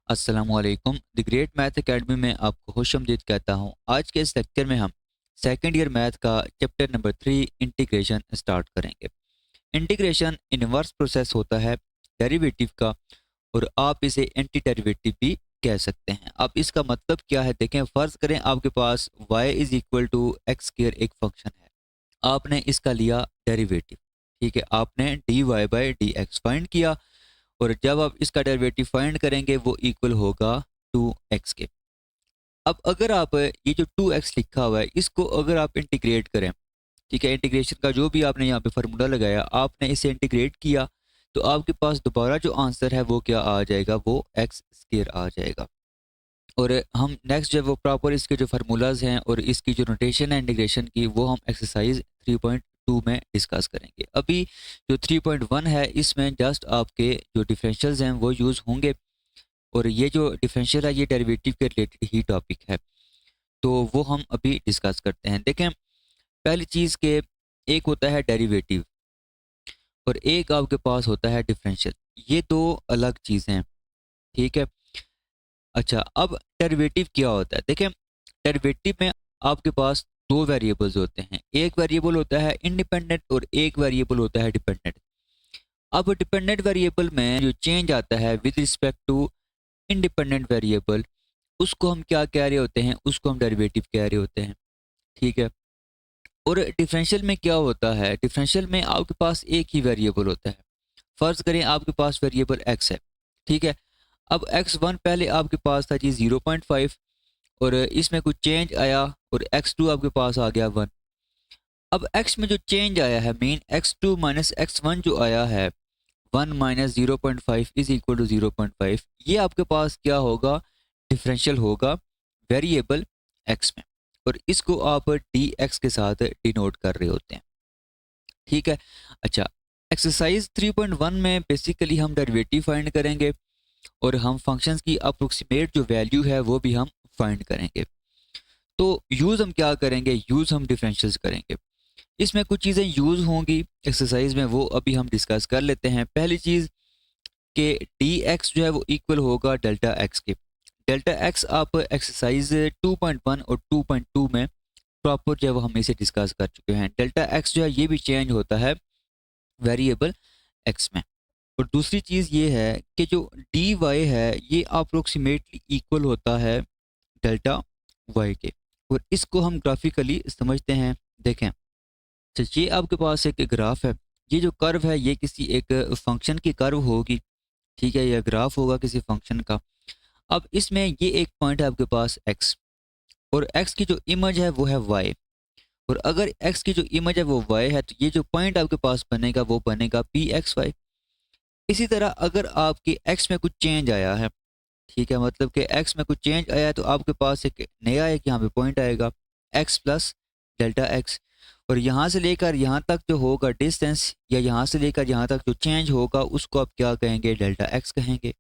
अस्सलामुअलैकुम the great math academy में आपको खुशामदीद कहता हूँ। आज के इस लेक्चर में हम सेकंड ईयर मैथ का चैप्टर नंबर 3 इंटीग्रेशन स्टार्ट करेंगे। इंटीग्रेशन इनवर्स प्रोसेस होता है डेरिवेटिव का, और आप इसे एंटी डेरिवेटिव भी कह सकते हैं। अब इसका मतलब क्या है देखें। फ़र्ज़ करें आपके पास y is equal to x square एक फंक्शन है, आपने इसका लिया डेरिवेटिव। ठीक है, आपने d Y by D x find किया, और जब आप इसका डेरिवेटिव फाइंड करेंगे वो इक्वल होगा 2x के। अब अगर आप ये जो 2x लिखा हुआ है इसको अगर आप इंटीग्रेट करें, ठीक है, इंटीग्रेशन का जो भी आपने यहाँ पे फार्मूला लगाया आपने इसे इंटीग्रेट किया, तो आपके पास दोबारा जो आंसर है वो क्या आ जाएगा, वो एक्स स्क्वायर आ जाएगा। और हम नेक्स्ट जब वो प्रॉपर इसके जो फार्मूलाज हैं और इसकी जो नोटेशन है इंटीग्रेशन की, वो हम एक्सरसाइज 3.2 में डिस्कस करेंगे। अभी जो 3.1 है इसमें जस्ट आपके जो डिफरेंशियल्स हैं वो यूज़ होंगे, और ये जो डिफरेंशियल है ये डेरिवेटिव के रिलेटेड ही टॉपिक है, तो वो हम अभी डिस्कस करते हैं। देखें, पहली चीज़ के एक होता है डेरिवेटिव और एक आपके पास होता है डिफरेंशियल। ये दो अलग चीज़ें हैं, ठीक है। अच्छा, अब डेरिवेटिव क्या होता है देखें। डेरिवेटिव में आपके पास दो वेरिएबल्स होते हैं, एक वेरिएबल होता है इंडिपेंडेंट और एक वेरिएबल होता है डिपेंडेंट। अब डिपेंडेंट वेरिएबल में जो चेंज आता है with respect to independent variable, उसको हम क्या कह रहे होते हैं, उसको हम डेरिवेटिव कह रहे होते हैं, ठीक है। और डिफरेंशियल में क्या होता है, डिफरेंशियल में आपके पास एक ही वेरिएबल होता है। फर्ज करें आपके पास वेरिएबल एक्स है, ठीक है। अब x1 पहले आपके पास था जी 0.5, और इसमें कुछ चेंज आया और x2 आपके पास आ गया 1। अब x में जो चेंज आया है मीन x2 माइनस x1 जो आया है 1 माइनस 0.5 इज इक्वल टू 0.5, ये आपके पास क्या होगा, डिफरेंशियल होगा वेरिएबल x में, और इसको आप dx के साथ डिनोट कर रहे होते हैं, ठीक है। अच्छा, एक्सरसाइज 3.1 में बेसिकली हम डेरिवेटिव फाइंड करेंगे और हम फंक्शंस की अप्रोक्सीमेट जो वैल्यू है वो भी हम फाइंड करेंगे। तो यूज़ हम क्या करेंगे, यूज़ हम डिफरेंशियल्स करेंगे। इसमें कुछ चीज़ें यूज़ होंगी एक्सरसाइज में, वो अभी हम डिस्कस कर लेते हैं। पहली चीज़ कि डी एक्स जो है वो इक्वल होगा डेल्टा एक्स के। डेल्टा एक्स आप एक्सरसाइज 2.1 और 2.2 में प्रॉपर जो है वो हम इसे डिस्कस कर चुके हैं। डेल्टा एक्स जो है ये भी चेंज होता है वेरिएबल एक्स में। और दूसरी चीज़ ये है कि जो डी वाई है ये अप्रोक्सीमेटली इक्वल होता है डेल्टा वाई के, और इसको हम ग्राफिकली समझते हैं। देखें, तो ये आपके पास एक ग्राफ है, ये जो कर्व है ये किसी एक फंक्शन की कर्व होगी, ठीक है, यह ग्राफ होगा किसी फंक्शन का। अब इसमें ये एक पॉइंट है आपके पास x, और x की जो इमेज है वो है y, और अगर x की जो इमेज है वो y है तो ये जो पॉइंट आपके पास बनेगा वो बनेगा पी एक्स वाई। इसी तरह अगर आपके x में कुछ चेंज आया है, ठीक है, मतलब कि x में कुछ चेंज आया है तो आपके पास एक नया एक यहाँ पे पॉइंट आएगा x प्लस डेल्टा एक्स, और यहाँ से लेकर यहाँ तक जो होगा डिस्टेंस, या यहाँ से लेकर यहाँ तक जो चेंज होगा उसको आप क्या कहेंगे, डेल्टा एक्स कहेंगे।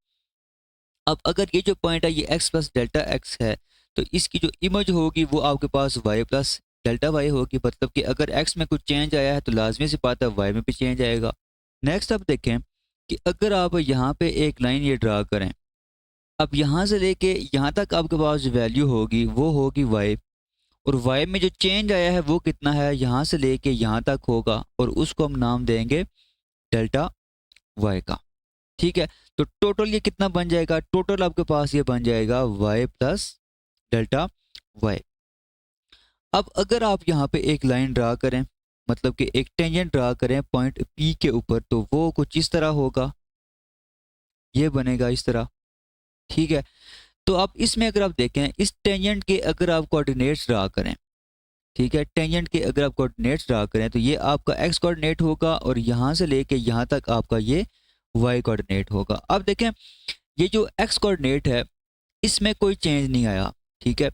अब अगर ये जो पॉइंट है ये x प्लस डेल्टा एक्स है, तो इसकी जो इमेज होगी वो आपके पास y प्लस डेल्टा वाई होगी। मतलब कि अगर x में कुछ चेंज आया है तो लाजमी सी बात है y में भी चेंज आएगा। नेक्स्ट अब देखें कि अगर आप यहाँ पे एक लाइन ये ड्रा करें, अब यहाँ से लेके यहाँ तक आपके पास जो वैल्यू होगी वो होगी y, और y में जो चेंज आया है वो कितना है, यहाँ से लेके यहाँ तक होगा, और उसको हम नाम देंगे डेल्टा y का, ठीक है। तो टोटल ये कितना बन जाएगा, टोटल आपके पास ये बन जाएगा y प्लस डेल्टा y। अब अगर आप यहाँ पे एक लाइन ड्रा करें, मतलब कि एक टेंजेंट ड्रा करें पॉइंट P के ऊपर, तो वो कुछ इस तरह होगा, ये बनेगा इस तरह, ठीक है। तो अब इसमें अगर आप देखें इस टेंजेंट के अगर आप कोऑर्डिनेट्स ड्रा करें, ठीक है, टेंजेंट के अगर आप कोऑर्डिनेट्स ड्रा करें तो ये आपका x कोऑर्डिनेट होगा, और यहाँ से लेके यहाँ तक आपका ये y कोऑर्डिनेट होगा। अब देखें ये जो x कोऑर्डिनेट है इसमें कोई चेंज नहीं आया, ठीक है,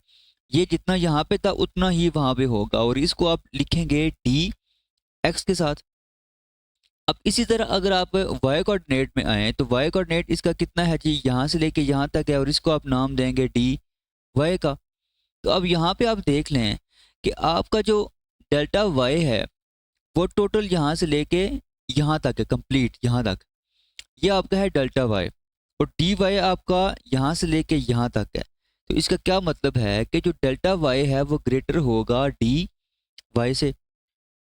ये जितना यहाँ पे था उतना ही वहाँ पे होगा, और इसको आप लिखेंगे डी एक्स के साथ। अब इसी तरह अगर आप y कोऑर्डिनेट में आए तो y कोऑर्डिनेट इसका कितना है जी, यहाँ से लेके यहाँ तक है, और इसको आप नाम देंगे डी वाई का। तो अब यहाँ पे आप देख लें कि आपका जो डेल्टा y है वो टोटल यहाँ से लेके यहाँ तक है, कंप्लीट यहाँ तक, ये आपका है डेल्टा y। और डी वाई आपका यहाँ से लेके यहाँ तक है। तो इसका क्या मतलब है कि जो डेल्टा वाई है वो ग्रेटर होगा डी वाई से।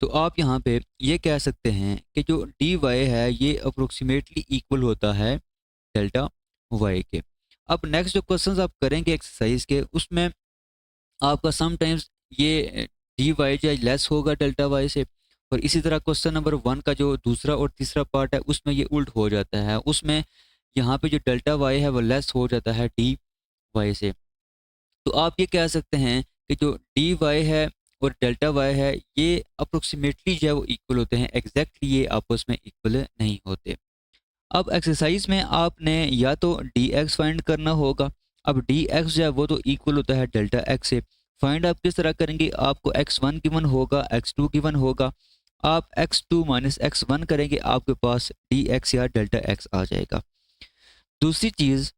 तो आप यहाँ पे ये कह सकते हैं कि जो डी वाई है ये अप्रोक्सीमेटली इक्वल होता है डेल्टा वाई के। अब नेक्स्ट जो क्वेश्चन आप करेंगे एक्सरसाइज के, उसमें आपका समटाइम्स ये डी वाई जो लेस होगा डेल्टा वाई से, और इसी तरह क्वेश्चन नंबर 1 का जो दूसरा और तीसरा पार्ट है उसमें ये उल्ट हो जाता है, उसमें यहाँ पे जो डेल्टा वाई है वो लेस हो जाता है डी वाई से। तो आप ये कह सकते हैं कि जो डी वाई है और डेल्टा वाई है ये अप्रोक्सीमेटली जो है वो इक्वल होते हैं, एग्जैक्टली ये आपस में इक्वल नहीं होते। अब एक्सरसाइज में आपने या तो डी एक्स फाइंड करना होगा। अब डी एक्स जो है वो तो इक्वल होता है डेल्टा एक्स से। फाइंड आप किस तरह करेंगे, आपको x1 गिवन होगा, x2 गिवन होगा, आप x2 माइनस x1 करेंगे, आपके पास डी एक्स या डेल्टा एक्स आ जाएगा। दूसरी चीज़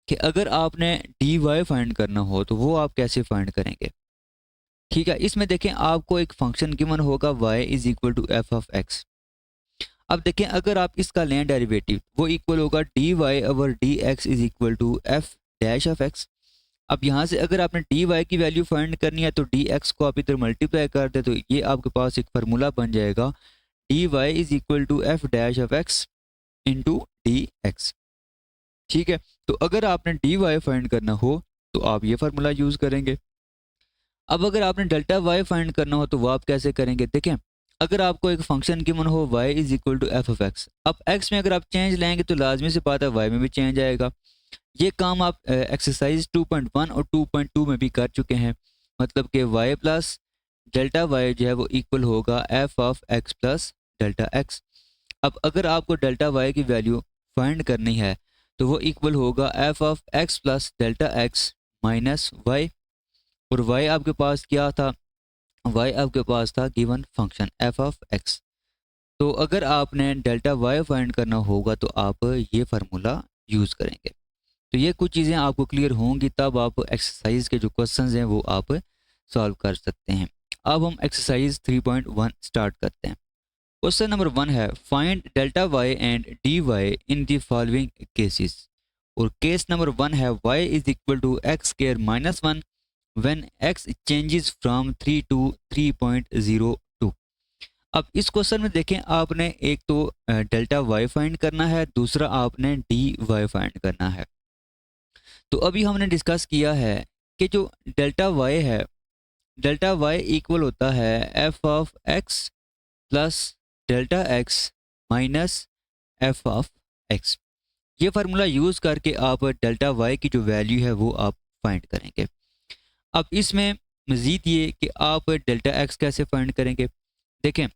कि अगर आपने डी वाई फाइंड करना हो तो वो आप कैसे फाइंड करेंगे। ठीक है, इसमें देखें आपको एक फंक्शन गिवन होगा y is equal to F of x. अब देखें अगर आप इसका लें डेरिवेटिव, वो इक्वल होगा d y over d x is equal to F dash of x. अब यहाँ से अगर आपने डी वाई की वैल्यू फाइंड करनी है तो डी एक्स को आप इधर मल्टीप्लाई कर दे तो ये आपके पास एक फार्मूला बन जाएगा, d Y is equal to F dash of x into D x. ठीक है, तो अगर आपने डी वाई फाइंड करना हो तो आप ये फार्मूला यूज़ करेंगे। अब अगर आपने डेल्टा वाई फाइंड करना हो तो वो आप कैसे करेंगे, देखें अगर आपको एक फंक्शन गिवन हो y is equal to F of x, अब x में अगर आप चेंज लेंगे तो लाजमी से बात है y में भी चेंज आएगा। ये काम आप एक्सरसाइज 2.1 और 2.2 में भी कर चुके हैं, मतलब कि y प्लस डेल्टा वाई जो है वो इक्वल होगा f of x plus delta x. अब अगर आपको डेल्टा वाई की वैल्यू फाइंड करनी है तो वो इक्वल होगा f of x plus delta x minus y, और y आपके पास क्या था, y आपके पास था given function F of x. तो अगर आपने डेल्टा वाई फाइंड करना होगा तो आप ये फार्मूला यूज़ करेंगे। तो ये कुछ चीज़ें आपको क्लियर होंगी तब आप एक्सरसाइज के जो क्वेश्चंस हैं वो आप सॉल्व कर सकते हैं। अब हम एक्सरसाइज 3.1 स्टार्ट करते हैं। क्वेश्चन नंबर 1 है, find delta y and d y in the following cases. और केस नंबर 1 है y is equal to x square minus 1 when x changes from 3 to 3.02। अब इस क्वेश्चन में देखें आपने एक तो डेल्टा y फाइंड करना है, दूसरा आपने डी वाई फाइंड करना है। तो अभी हमने डिस्कस किया है कि जो डेल्टा y है, डेल्टा y इक्वल होता है F of x plus delta x minus f of x. ये फार्मूला यूज़ करके आप डेल्टा y की जो वैल्यू है वो आप फाइंड करेंगे। अब इसमें मज़ीद ये कि आप डेल्टा एक्स कैसे फाइंड करेंगे, देखें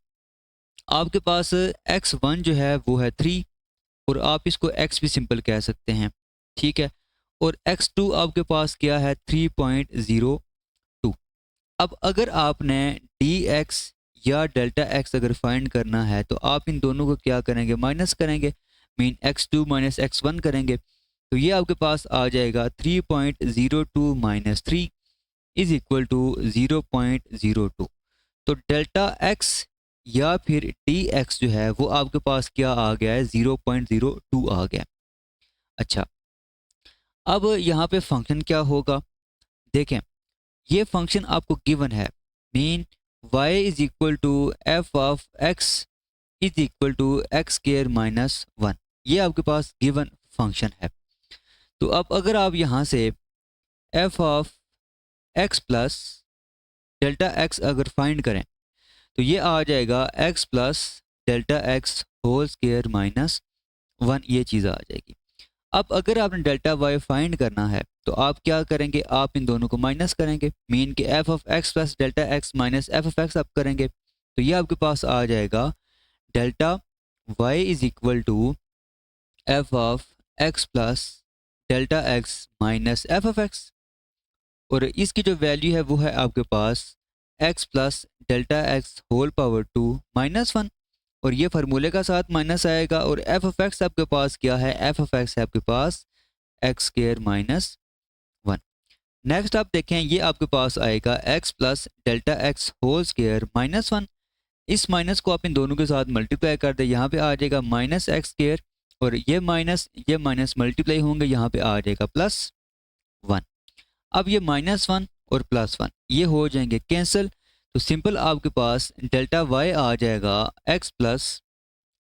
आपके पास x1 जो है वो है 3 और आप इसको x भी सिंपल कह सकते हैं। ठीक है, और x2 आपके पास क्या है 3.02। अब अगर आपने dx या डेल्टा x अगर फाइंड करना है तो आप इन दोनों को क्या करेंगे, माइनस करेंगे, मीन x2 माइनस x1 करेंगे। तो ये आपके पास आ जाएगा 3.02 माइनस 3 इज इक्वल टू 0.02। तो डेल्टा एक्स या फिर डी एक्स जो है वो आपके पास क्या आ गया है, 0.02 आ गया। अच्छा, अब यहाँ पे फंक्शन क्या होगा, देखें ये फंक्शन आपको गिवन है, mean y is equal to F of x is equal to x square minus 1, ये आपके पास गिवन फंक्शन है। तो अब अगर आप यहाँ से f of x plus delta x अगर फाइंड करें तो ये आ जाएगा x plus delta x whole square minus 1, ये चीज़ आ जाएगी। अब अगर आपने डेल्टा वाई फाइंड करना है तो आप क्या करेंगे, आप इन दोनों को माइनस करेंगे, मीन के f of x plus delta x minus f of x आप करेंगे। तो ये आपके पास आ जाएगा delta y is equal to F of x plus delta x minus f of x, और इसकी जो वैल्यू है वो है आपके पास x plus delta x whole power 2 minus 1, और ये फार्मूले का साथ माइनस आएगा, और एफ ऑफ एक्स आपके पास क्या है, एफ ऑफ एक्स है आपके पास एक्स स्क्वायर माइनस 1। नेक्स्ट आप देखें ये आपके पास आएगा x plus delta x whole square minus 1, इस माइनस को आप इन दोनों के साथ मल्टीप्लाई कर दें, यहाँ पे आ जाएगा माइनस एक्स स्क्वायर और ये माइनस मल्टीप्लाई होंगे, यहाँ पे आ जाएगा +1। अब ये -1 और +1 ये हो जाएंगे कैंसिल, तो सिंपल आपके पास डेल्टा वाई आ जाएगा x plus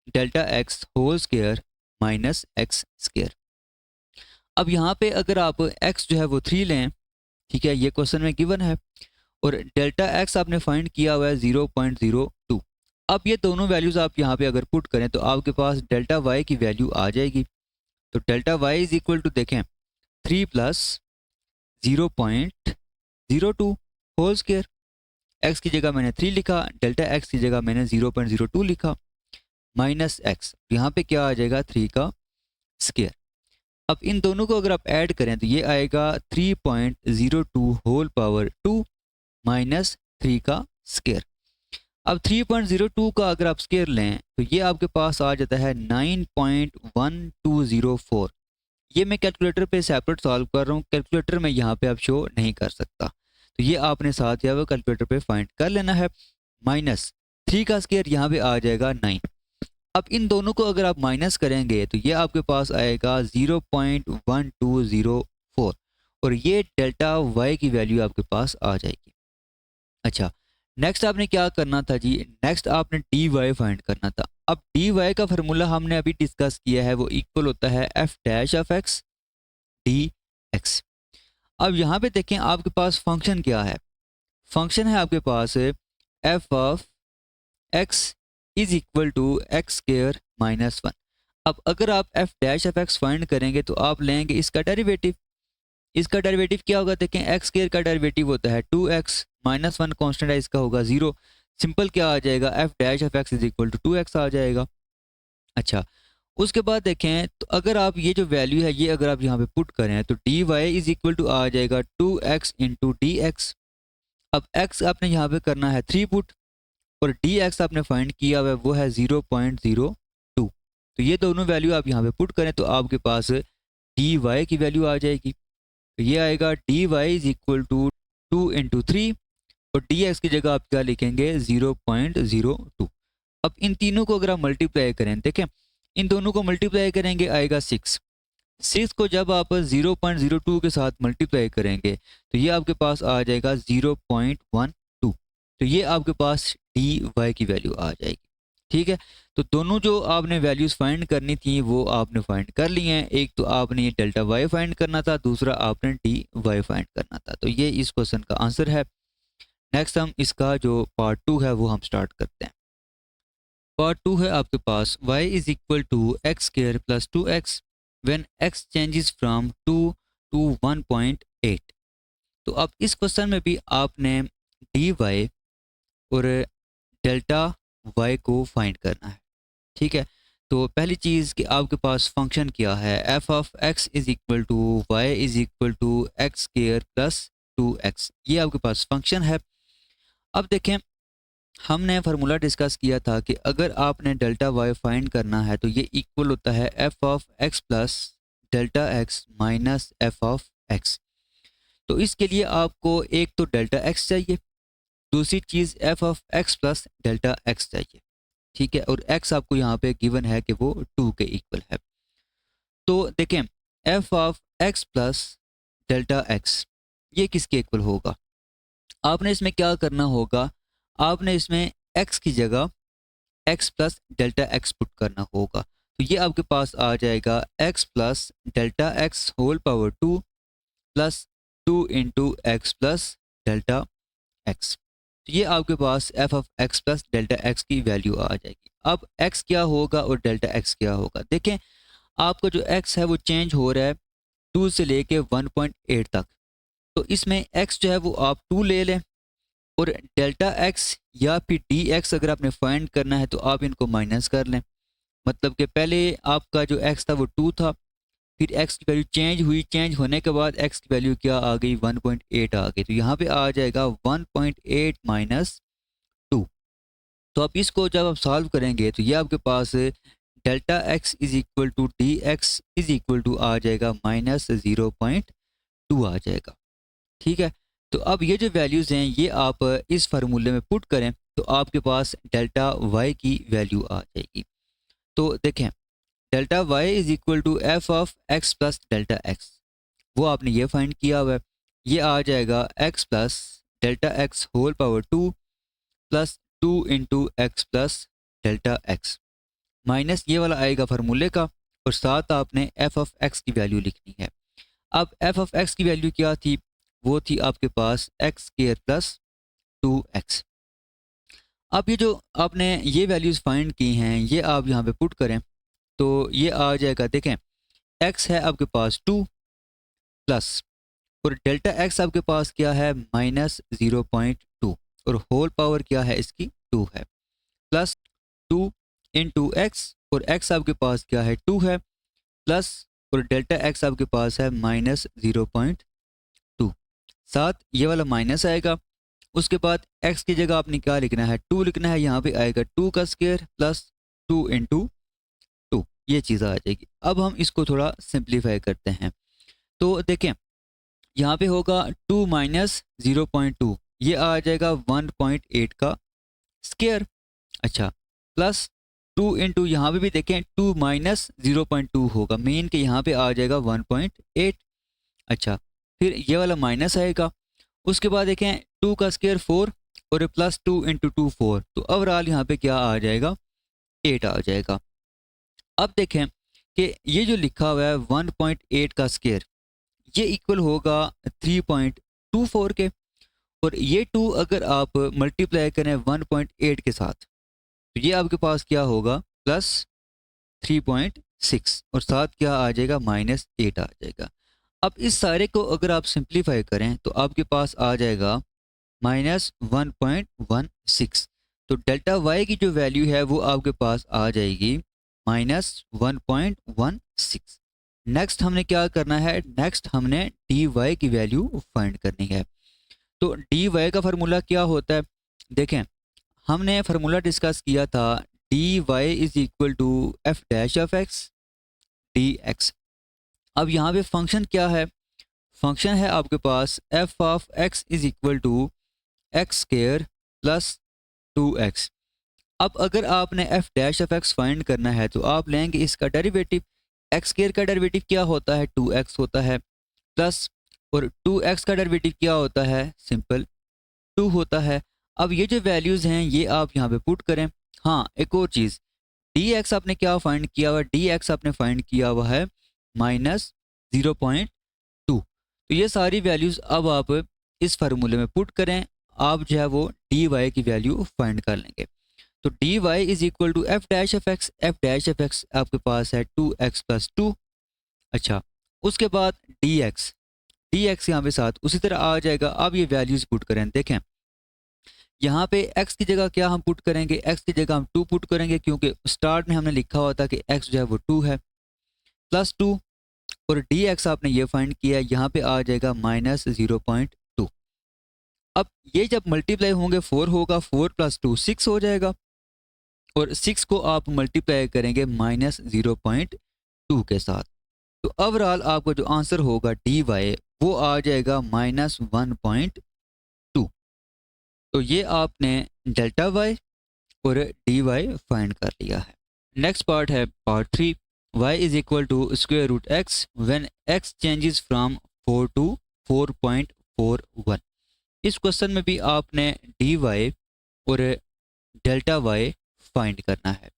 delta x whole square minus x square. अब यहाँ पे अगर आप x जो है वो 3 लें, ठीक है, ये क्वेश्चन में गिवन है, और डेल्टा एक्स आपने फाइंड किया हुआ है 0.02। अब ये दोनों वैल्यूज आप यहाँ पे अगर पुट करें तो आपके पास डेल्टा वाई की वैल्यू आ जाएगी। तो delta y is equal to देखें 3 प्लस 0.02 होल स्क्वायर। एक्स की जगह मैंने 3 लिखा, डेल्टा एक्स की जगह मैंने 0.02 लिखा, माइनस एक्स, यहाँ पे क्या आ जाएगा 3 का स्क्वायर। अब इन दोनों को अगर आप ऐड करें तो ये आएगा 3.02 होल पावर 2 माइनस 3 का स्क्वायर। अब 3.02 का अगर आप स्क्वायर लें तो ये आपके पास आ जाता है 9.1204। ये मैं कैलकुलेटर पे सेपरेट सॉल्व कर रहा हूँ, कैलकुलेटर में यहाँ पे आप शो नहीं कर सकता, तो ये आपने साथ या वो कैलकुलेटर पे फाइंड कर लेना है। माइनस 3 का स्क्वायर यहाँ पे आ जाएगा 9। अब इन दोनों को अगर आप माइनस करेंगे तो ये आपके पास आएगा 0.1204 और ये डेल्टा वाई की वैल्यू आपके पास आ जाएगी। अच्छा, नेक्स्ट आपने क्या करना था जी, नेक्स्ट आपने डी वाई फाइंड करना था। अब डी वाई का फार्मूला हमने अभी डिस्कस किया है, वो इक्वल होता है f dash of X D x. अब यहाँ पे देखें आपके पास फंक्शन क्या है, फंक्शन है आपके पास F of x is equal to x square minus 1। अब अगर आप F dash of X find करेंगे तो आप लेंगे इसका डेरिवेटिव। इसका डेरिवेटिव क्या होगा, देखें एक्स स्क्वायर का डेरिवेटिव होता है 2x माइनस 1 कॉन्स्टेंट है, इसका होगा 0। सिंपल क्या आ जाएगा, f dash of x is equal to 2x आ जाएगा। अच्छा, उसके बाद देखें तो अगर आप ये जो वैल्यू है ये अगर आप यहाँ पे पुट करें तो D Y is equal to आ जाएगा 2x इंटू डी एक्स। अब x आपने यहाँ पे करना है 3 पुट और डी एक्स आपने फाइंड किया हुआ है वो है 0.02। तो ये दोनों वैल्यू आप यहाँ पे पुट करें तो आपके पास डी वाई की वैल्यू आ जाएगी। तो ये आएगा d Y is equal to 2 into 3 और डी एक्स की जगह आप क्या लिखेंगे 0.02। अब इन तीनों को अगर आप मल्टीप्लाई करें, देखें इन दोनों को मल्टीप्लाई करेंगे आएगा 6। 6 को जब आप 0.02 के साथ मल्टीप्लाई करेंगे तो ये आपके पास आ जाएगा 0.12। तो ये आपके पास डी वाई की वैल्यू आ जाएगी। ठीक है, तो दोनों जो आपने वैल्यूज फाइंड करनी थी वो आपने फाइंड कर ली हैं। एक तो आपने ये डेल्टा वाई फाइंड करना था, दूसरा आपने डी वाई फाइंड करना था। तो ये इस क्वेश्चन का आंसर है। नेक्स्ट हम इसका जो पार्ट 2 है वो हम स्टार्ट करते हैं। पार्ट 2 है आपके पास y is equal to x square plus 2x when x changes from 2 to 1.8। तो अब इस क्वेश्चन में भी आपने डी वाई और डेल्टा वाई को फाइंड करना है। ठीक है, तो पहली चीज़ कि आपके पास फंक्शन क्या है, F of x is equal to y is equal to x square plus 2x, ये आपके पास फंक्शन है। अब देखें हमने फार्मूला डिस्कस किया था कि अगर आपने डेल्टा वाई फाइंड करना है तो ये इक्वल होता है F of x plus delta x minus f of x. तो इसके लिए आपको एक तो डेल्टा एक्स चाहिए, दूसरी चीज़ F of x plus delta X चाहिए। ठीक है, और एक्स आपको यहाँ पे गिवन है कि वो 2 के इक्वल है। तो देखें f of x plus delta x ये किसके इक्वल होगा, आपने इसमें क्या करना होगा, आपने इसमें x की जगह x plus delta X put करना होगा। तो ये आपके पास आ जाएगा x plus delta x whole power 2 plus 2 into x plus delta X. तो ये आपके पास F of x plus delta x की वैल्यू आ जाएगी। अब x क्या होगा और डेल्टा एक्स क्या होगा, देखें आपका जो x है वो चेंज हो रहा है 2 से लेके 1.8 तक। तो इसमें x जो है वो आप 2 ले लें और डेल्टा एक्स या फिर डी एक्स अगर आपने फाइंड करना है तो आप इनको माइनस कर लें। मतलब कि पहले आपका जो x था वो 2 था, फिर x की वैल्यू चेंज हुई, चेंज होने के बाद x की वैल्यू क्या आ गई 1.8 आ गई। तो यहाँ पे आ जाएगा 1.8 माइनस 2। तो अब इसको जब आप सॉल्व करेंगे तो ये आपके पास delta x is equal to D x is equal to आ जाएगा माइनस 0.2 आ जाएगा। ठीक है, तो अब ये जो वैल्यूज़ हैं ये आप इस फार्मूले में पुट करें तो आपके पास डेल्टा वाई की वैल्यू आ जाएगी। तो देखें delta y is equal to F of x plus delta x, वो आपने ये फाइंड किया हुआ है। ये आ जाएगा x plus delta x whole power 2 plus 2 into x plus delta x, minus ये वाला आएगा फार्मूले का, और साथ आपने एफ ऑफ एक्स की वैल्यू लिखनी है। अब एफ ऑफ एक्स की वैल्यू क्या थी, वो थी आपके पास एक्स स्क्वायर प्लस 2x। अब ये जो आपने ये वैल्यूज़ फाइंड की हैं ये आप यहाँ पे पुट करें तो ये आ जाएगा, देखें x है आपके पास 2 प्लस, और डेल्टा x आपके पास क्या है -0.2, और होल पावर क्या है इसकी 2 है, प्लस 2 इंटू एक्स, और x आपके पास क्या है 2 है, प्लस और डेल्टा x आपके पास है -0.2, साथ ये वाला माइनस आएगा। उसके बाद x की जगह आपने क्या लिखना है 2 लिखना है, यहाँ पे आएगा 2 का स्क्वायर प्लस 2 इंटू 2, ये चीज़ आ जाएगी। अब हम इसको थोड़ा सिंप्लीफाई करते हैं तो देखें यहाँ पे होगा 2 माइनस 0.2, ये आ जाएगा 1.8 का स्क्वायर। अच्छा, प्लस 2 इंटू यहाँ पे भी देखें 2 माइनस 0.2 होगा, मीन के यहाँ पे आ जाएगा 1.8। अच्छा, फिर ये वाला माइनस आएगा। उसके बाद देखें 2 का स्क्वायर 4 और प्लस 2 इंटू 2 4, तो ओवरऑल यहाँ पे क्या आ जाएगा 8 आ जाएगा। अब देखें कि ये जो लिखा हुआ है 1.8 का स्क्वायर ये इक्वल होगा 3.24 के, और ये 2 अगर आप मल्टीप्लाई करें 1.8 के साथ तो ये आपके पास क्या होगा प्लस 3.6, और साथ क्या आ जाएगा -8 आ जाएगा। अब इस सारे को अगर आप सिंप्लीफाई करें तो आपके पास आ जाएगा -1.16, तो डेल्टा वाई की जो वैल्यू है वो आपके पास आ जाएगी -1.16। नेक्स्ट हमने क्या करना है, नेक्स्ट हमने डी वाई की वैल्यू फाइंड करनी है। तो डी वाई का फार्मूला क्या होता है, देखें हमने फार्मूला डिस्कस किया था D Y is equal to F dash of X D x. अब यहाँ पे फंक्शन क्या है, फंक्शन है आपके पास F of x is equal to x square plus 2x। अब अगर आपने F dash of X find करना है तो आप लेंगे इसका डेरिवेटिव, एक्स स्क्वायर का डेरिवेटिव क्या होता है 2x होता है, प्लस और 2x का डेरिवेटिव क्या होता है सिंपल 2 होता है। अब ये जो वैल्यूज़ हैं ये आप यहाँ पे पुट करें। हाँ, एक और चीज़, dx आपने क्या फाइंड किया हुआ, dx आपने फाइंड किया हुआ है -0.2, तो ये सारी वैल्यूज़ अब आप इस फार्मूले में पुट करें, आप जो है वो डी वाई की वैल्यू फाइंड कर लेंगे। तो D Y is equal to F dash of x, f dash of x आपके पास है 2x प्लस 2। अच्छा, उसके बाद डी एक्स यहाँ पे साथ उसी तरह आ जाएगा। अब ये वैल्यूज़ पुट करें, देखें यहाँ पे x की जगह क्या हम पुट करेंगे, x की जगह हम 2 पुट करेंगे क्योंकि स्टार्ट में हमने लिखा हुआ था कि x जो है वो 2 है, प्लस 2, और dx आपने ये फाइंड किया है, यहाँ पे आ जाएगा -0.2। अब ये जब मल्टीप्लाई होंगे 4 होगा, 4 प्लस 2 6 हो जाएगा, और 6 को आप मल्टीप्लाई करेंगे -0.2 के साथ, तो ओवरऑल आपको जो आंसर होगा डी वाई वो आ जाएगा -1.2। तो ये आपने डेल्टा वाई और डी वाई फाइंड कर लिया है। नेक्स्ट पार्ट है part 3, y is equal to square root x when x changes from 4 to 4.41। इस क्वेश्चन में भी आपने डी वाई और डेल्टा वाई फाइंड करना है।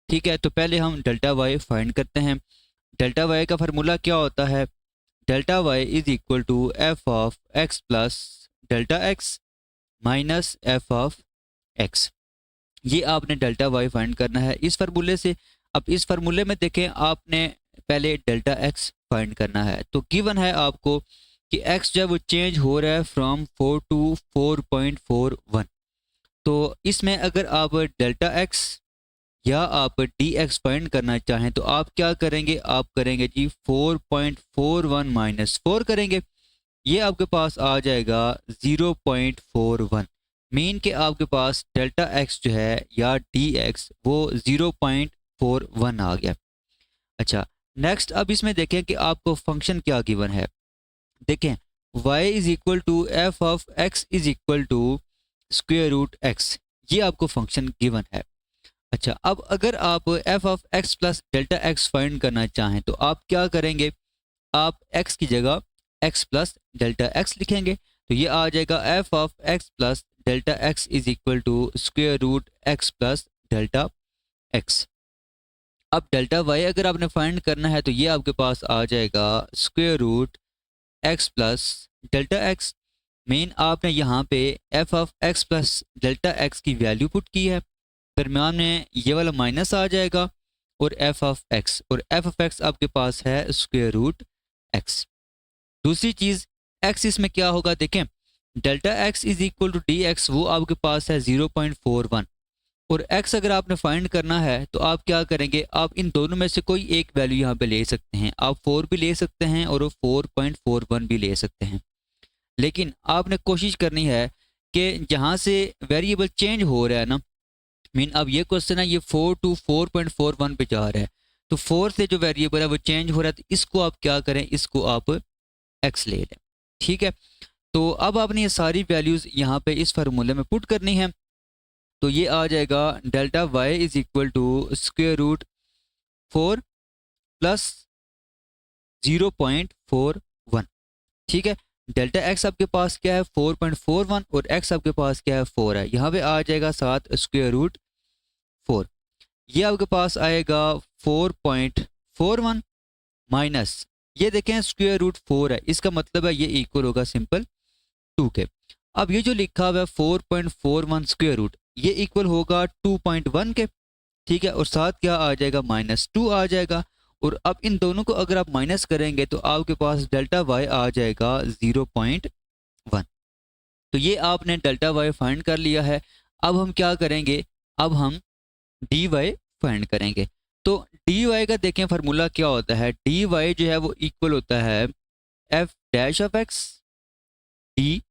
ठीक है, तो पहले हम डेल्टा वाई फाइंड करते हैं। डेल्टा वाई का फार्मूला क्या होता है, delta y is equal to F of x plus delta x minus f of x. ये आपने डेल्टा वाई फाइंड करना है इस फार्मूले से। अब इस फार्मूले में देखें आपने पहले डेल्टा एक्स फाइंड करना है, तो गिवन है आपको कि एक्स जब वो चेंज हो रहा है फ्रॉम 4 टू 4.41, तो इसमें अगर आप डेल्टा एक्स या आप डी एक्स फाइंड करना चाहें तो आप क्या करेंगे, आप करेंगे जी 4.41 माइनस 4 करेंगे, ये आपके पास आ जाएगा 0.41, मीन के आपके पास डेल्टा एक्स जो है या डी एक्स वो 0.41 आ गया। अच्छा, नेक्स्ट अब इसमें देखें कि आपको फंक्शन क्या गिवन है। देखें y is equal to F of x is equal to square root x, ये आपको फंक्शन गिवन है। अच्छा, अब अगर आप f of x plus delta x find करना चाहें तो आप क्या करेंगे, आप x की जगह x प्लस डेल्टा एक्स लिखेंगे, तो ये आ जाएगा f of x plus delta x is equal to square root x plus delta x. अब डेल्टा वाई अगर आपने फाइंड करना है तो ये आपके पास आ जाएगा square root x plus delta x. मेन आपने यहाँ पे f of x plus delta x की वैल्यू पुट की है, दरम्यान में ये वाला माइनस आ जाएगा और एफ ऑफ एक्स आपके पास है स्क्वेयर रूट एक्स। दूसरी चीज़ एक्स इसमें क्या होगा देखें, delta x is equal to D x, वो आपके पास है 0.41 और x अगर आपने फाइंड करना है तो आप क्या करेंगे, आप इन दोनों में से कोई एक वैल्यू यहाँ पे ले सकते हैं, आप 4 भी ले सकते हैं और 4.41 भी ले सकते हैं, लेकिन आपने कोशिश करनी है कि जहाँ से वेरिएबल चेंज हो रहा है ना, मीन अब ये क्वेश्चन है ये 4 टू 4.41 पे जा रहा है, तो 4 से जो वेरिएबल है वो चेंज हो रहा है, तो इसको आप क्या करें, इसको आप x ले लें। ठीक है, तो अब आपने ये सारी वैल्यूज़ यहाँ पे इस फार्मूले में पुट करनी है, तो ये आ जाएगा delta y is equal to square root 4 plus 0.41। ठीक है, डेल्टा एक्स आपके पास क्या है 4.41 और एक्स आपके पास क्या है 4 है, यहाँ पे आ जाएगा 7 स्क्वेयर रूट 4, ये आपके पास आएगा 4.41 माइनस ये देखें स्क्वेयर रूट 4 है, इसका मतलब है ये इक्वल होगा सिंपल 2 के। अब ये जो लिखा हुआ है 4.41 स्क्वेयर रूट, ये इक्वल होगा 2.1 के। ठीक है, और साथ क्या आ जाएगा -2 आ जाएगा, और अब इन दोनों को अगर आप माइनस करेंगे तो आपके पास डेल्टा वाई आ जाएगा 0.1। तो ये आपने डेल्टा वाई फाइंड कर लिया है। अब हम क्या करेंगे, अब हम डी वाई फाइंड करेंगे। तो डी वाई का देखें फार्मूला क्या होता है, डी वाई जो है वो इक्वल होता है f dash of X D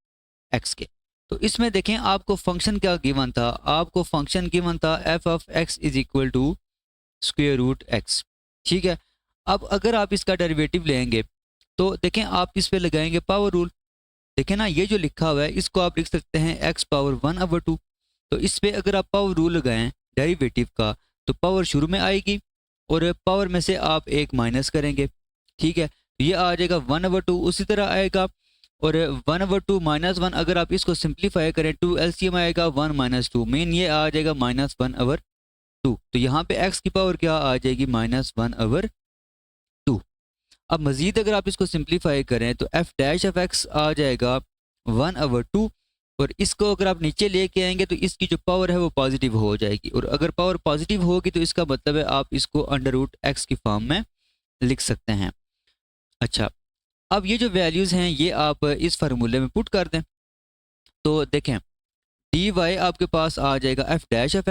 x के। तो इसमें देखें आपको फंक्शन क्या गिवन था, आपको फंक्शन गिवन था f of x is equal to square root x. ठीक है, अब अगर आप इसका डेरिवेटिव लेंगे तो देखें आप इस पे लगाएंगे पावर रूल, देखें ना ये जो लिखा हुआ है इसको आप लिख सकते हैं एक्स पावर 1/2। तो इस पे अगर आप पावर रूल लगाएं डेरिवेटिव का तो पावर शुरू में आएगी और पावर में से आप एक माइनस करेंगे। ठीक है, तो ये आ जाएगा 1/2, उसी तरह आएगा और 1/2 -1 अगर आप इसको सिंप्लीफाई करें 2 एलसीएम आएगा 1 - 2 मीन ये आ जाएगा -1/2। तो यहाँ पे x की पावर क्या आ जाएगी -1/2। अब मजीद अगर आप इसको सिंप्लीफाई करें तो एफ डैश ऑफ एक्स आ जाएगा 1/2 और इसको अगर आप नीचे लेके आएंगे तो इसकी जो पावर है वो पॉजिटिव हो जाएगी, और अगर पावर पॉजिटिव होगी तो इसका मतलब है आप इसको अंडर रूट एक्स की फॉर्म में लिख सकते हैं। अच्छा, अब ये जो वैल्यूज़ हैं ये आप इस फार्मूले में पुट कर दें, तो देखें डी वाई आपके पास आ जाएगा एफ डैश ऑफ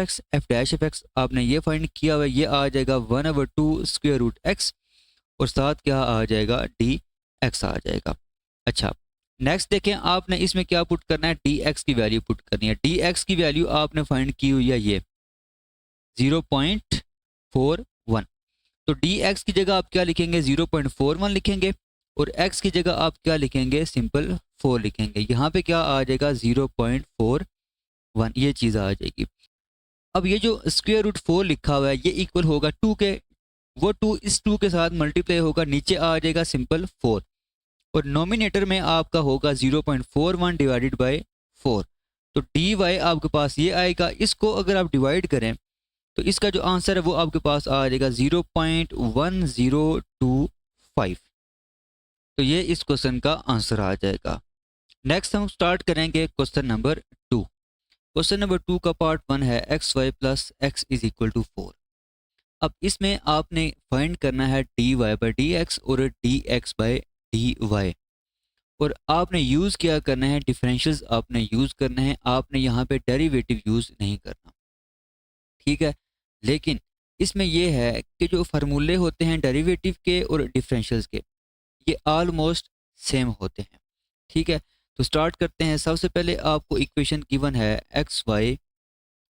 एक्स आपने ये फाइंड किया हुआ है, ये आ जाएगा 1/2 स्क्वेयर रूट एक्स और साथ क्या आ जाएगा डी एक्स आ जाएगा। अच्छा, नेक्स्ट देखें आपने इसमें क्या पुट करना है, डी एक्स की वैल्यू पुट करनी है। डी एक्स की वैल्यू आपने फाइंड की हुई है ये 0.41, तो डी एक्स की जगह आप क्या लिखेंगे 0.41 लिखेंगे और एक्स की जगह आप क्या लिखेंगे सिंपल 4 लिखेंगे, यहाँ पे क्या आ जाएगा 0.41 ये चीज़ आ जाएगी। अब ये जो स्क्वेयर रूट 4 लिखा हुआ है ये इक्वल होगा 2 के, वो 2 इस 2 के साथ मल्टीप्लाई होगा, नीचे आ जाएगा सिंपल 4 और नोमिनेटर में आपका होगा 0.41 डिवाइडेड बाय 4, तो डी वाई आपके पास ये आएगा। इसको अगर आप डिवाइड करें तो इसका जो आंसर है वो आपके पास आ जाएगा 0.1025, तो ये इस क्वेश्चन का आंसर आ जाएगा। नेक्स्ट हम स्टार्ट करेंगे क्वेश्चन नंबर 2। क्वेश्चन नंबर 2 का पार्ट 1 है x Y plus x is equal to 4। अब इसमें आपने फाइंड करना है D Y by D x और D x by D Y, और आपने यूज़ क्या करना है, डिफरेंशियल्स आपने यूज़ करना है, आपने यहाँ पे डेरिवेटिव यूज़ नहीं करना। ठीक है, लेकिन इसमें यह है कि जो फार्मूले होते हैं डेरिवेटिव के और डिफरेंशियल्स के ये ऑलमोस्ट सेम होते हैं। ठीक है, तो स्टार्ट करते हैं। सबसे पहले आपको इक्वेशन गिवन है x Y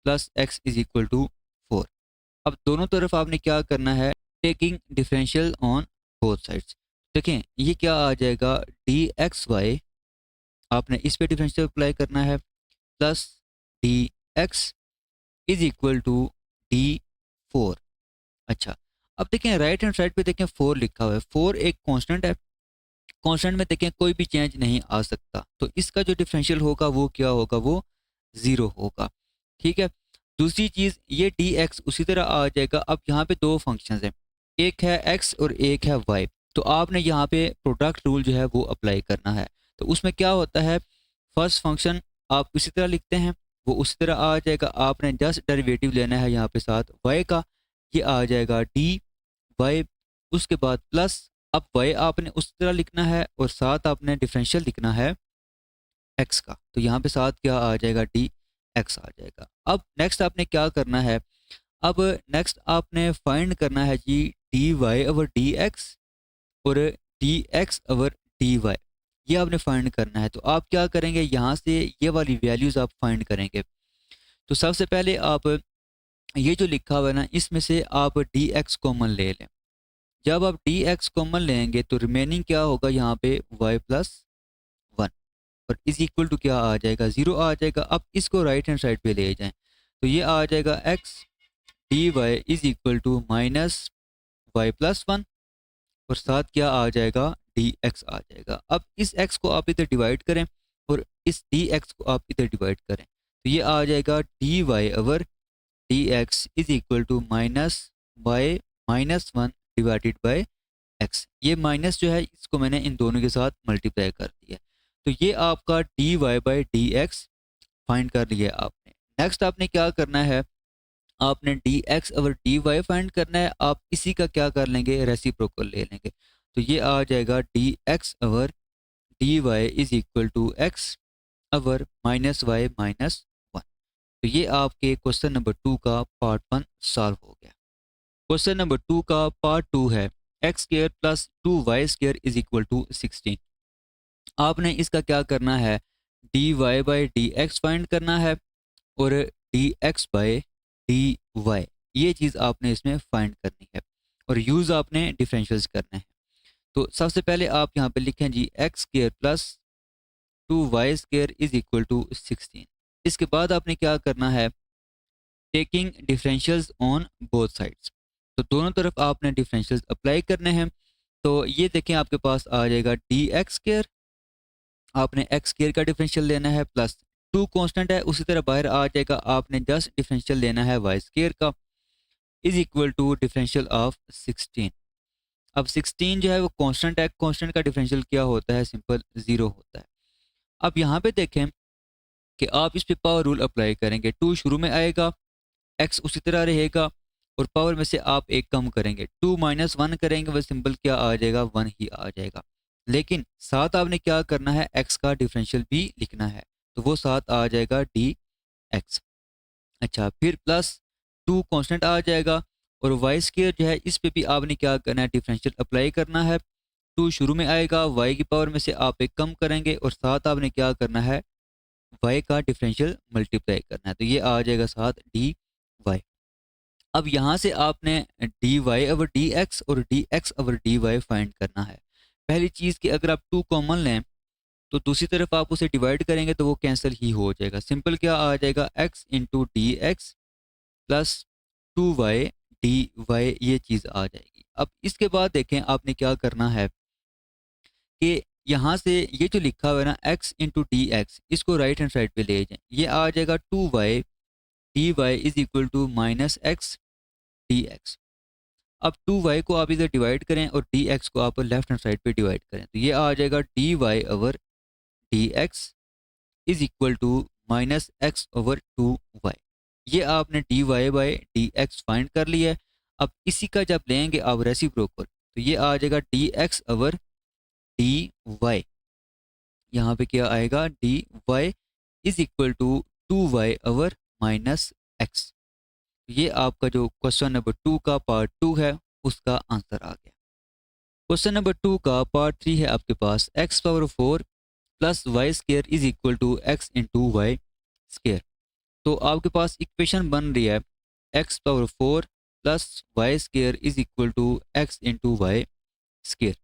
plus x is equal to 4। अब दोनों तरफ आपने क्या करना है, taking differential on both sides. देखें ये क्या आ जाएगा डी एक्स वाई, आपने इस पे डिफरेंशियल अप्लाई करना है, plus d x is equal to D4। अच्छा, अब देखें राइट हैंड साइड पे देखें 4 लिखा हुआ है। 4 एक कांस्टेंट है। कांस्टेंट में देखें कोई भी चेंज नहीं आ सकता, तो इसका जो डिफरेंशियल होगा वो क्या होगा, वो 0 होगा। ठीक है। दूसरी चीज़ ये dx उसी तरह आ जाएगा। अब यहाँ पे दो फंक्शंस हैं, एक है x और एक है y। तो आपने यहाँ पे प्रोडक्ट रूल जो है वो अप्लाई करना है। तो उसमें क्या होता है, फर्स्ट फंक्शन आप इसी तरह लिखते हैं, वो उसी तरह आ जाएगा। आपने जस्ट डेरिवेटिव लेना है यहाँ पे साथ y का, ये आ जाएगा dy। उसके बाद प्लस, अब y आपने उस तरह लिखना है और साथ आपने डिफरेंशियल लिखना है x का। तो यहाँ पे साथ क्या आ जाएगा, dx आ जाएगा। अब नेक्स्ट आपने क्या करना है, अब नेक्स्ट आपने फाइंड करना है जी dy ओवर dx और dx ओवर dy, ये आपने फाइंड करना है। तो आप क्या करेंगे, यहाँ से ये वाली वैल्यूज आप फाइंड करेंगे। तो सबसे पहले आप ये जो लिखा हुआ है ना, इसमें से आप dx कॉमन ले लें। जब आप dx कॉमन लेंगे तो रिमेनिंग क्या होगा, यहाँ पे y प्लस 1 और इज इक्वल टू क्या आ जाएगा, 0 आ जाएगा। अब इसको राइट हैंड साइड पे ले जाएं तो ये आ जाएगा x dy is equal to minus y plus 1 और साथ क्या आ जाएगा, dx आ जाएगा। अब इस x को आप इधर डिवाइड करें और इस dx को आप इधर डिवाइड करें, तो ये आ जाएगा dy over dx is equal to minus y minus 1 divided by x। ये माइनस जो है इसको मैंने इन दोनों के साथ मल्टीप्लाई कर दिया। तो ये आपका dy बाई dx फाइंड कर लिया आपने। नेक्स्ट आपने क्या करना है, आपने dx ओवर dy फाइंड करना है। आप इसी का क्या कर लेंगे, रेसिप्रोकल ले लेंगे। तो ये आ जाएगा dx over dy is equal to x over minus y minus 1। तो ये आपके क्वेश्चन नंबर 2 का पार्ट 1 सॉल्व हो गया। क्वेश्चन नंबर 2 का पार्ट 2 है x square plus 2y² is equal to 16। आपने इसका क्या करना है, dy बाई dx फाइंड करना है और dx बाई dy, ये चीज़ आपने इसमें फाइंड करनी है और यूज़ आपने डिफरेंशियल्स करने हैं। तो सबसे पहले आप यहाँ पे लिखें जी X square plus 2y² is equal to 16। इसके बाद आपने क्या करना है, taking differentials on both sides. तो दोनों तरफ आपने डिफरेंशियल्स अप्लाई करने हैं। तो ये देखें आपके पास आ जाएगा dx², आपने x² का डिफरेंशियल लेना है प्लस 2 कांस्टेंट है उसी तरह बाहर आ जाएगा, आपने जस्ट डिफरेंशियल लेना है y² का is equal to differential of 16। अब 16 जो है वो कांस्टेंट है, कांस्टेंट का डिफरेंशियल क्या होता है, सिंपल 0 होता है। अब यहाँ पे देखें कि आप इस पे पावर रूल अप्लाई करेंगे, 2 शुरू में आएगा, x उसी तरह रहेगा और पावर में से आप एक कम करेंगे, 2 माइनस 1 करेंगे, वह सिंपल क्या आ जाएगा, 1 ही आ जाएगा। लेकिन साथ आपने क्या करना है, x का डिफरेंशियल भी लिखना है, तो वो साथ आ जाएगा dx। अच्छा, फिर प्लस 2 कांस्टेंट आ जाएगा और y² जो है इस पे भी आपने क्या करना है, डिफरेंशियल अप्लाई करना है। 2 शुरू में आएगा, y की पावर में से आप एक कम करेंगे और साथ आपने क्या करना है, y का डिफरेंशियल मल्टीप्लाई करना है, तो ये आ जाएगा साथ dy। अब यहाँ से आपने dy ओवर dx और dx ओवर dy फाइंड करना है। पहली चीज़ कि अगर आप 2 कॉमन लें तो दूसरी तरफ आप उसे डिवाइड करेंगे तो वो कैंसिल ही हो जाएगा। सिंपल क्या आ जाएगा, x into D x plus 2y dy, ये चीज़ आ जाएगी। अब इसके बाद देखें आपने क्या करना है कि यहाँ से ये जो लिखा हुआ है ना x इंटू डी एक्स, इसको राइट हैंड साइड पे ले जाएं। ये आ जाएगा 2y dy is equal to minus x dx। अब 2y को आप इधर डिवाइड करें और dx को आप लेफ्ट हैंड साइड पे डिवाइड करें, तो ये आ जाएगा dy over dx is equal to minus x over 2y। ये आपने dy बाई dx फाइंड कर लिया है। अब इसी का जब लेंगे आप रेसिप्रोकल, तो ये आ जाएगा dx ओवर dy, यहाँ पे क्या आएगा, dy is equal to 2y over minus x. ये आपका जो क्वेश्चन नंबर 2 का पार्ट 2 है उसका आंसर आ गया। क्वेश्चन नंबर 2 का पार्ट 3 है आपके पास x power 4 plus y² is equal to x into y square. तो आपके पास इक्वेशन बन रही है x power 4 plus y² is equal to x into y square.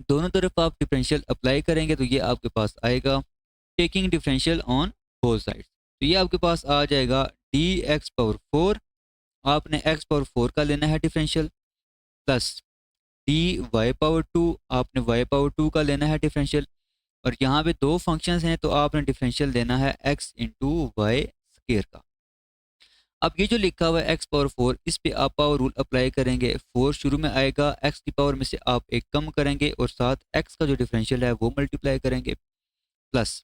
दोनों तरफ आप डिफरेंशियल अप्लाई करेंगे तो ये आपके पास आएगा taking differential on both sides. तो ये आपके पास आ जाएगा dx पावर 4 आपने एक्स पावर 4 का लेना है differential, plus D y power 2 आपने वाई पावर 2 का लेना है डिफरेंशियल। और यहाँ पे दो फंक्शंस हैं तो आपने डिफरेंशियल देना है एक्स इंटू वाई स्केयर का। अब ये जो लिखा हुआ है एक्स पावर 4, इस पे आप पावर रूल अप्लाई करेंगे। 4 शुरू में आएगा, एक्स की पावर में से आप एक कम करेंगे और साथ एक्स का जो डिफरेंशियल है वो मल्टीप्लाई करेंगे, प्लस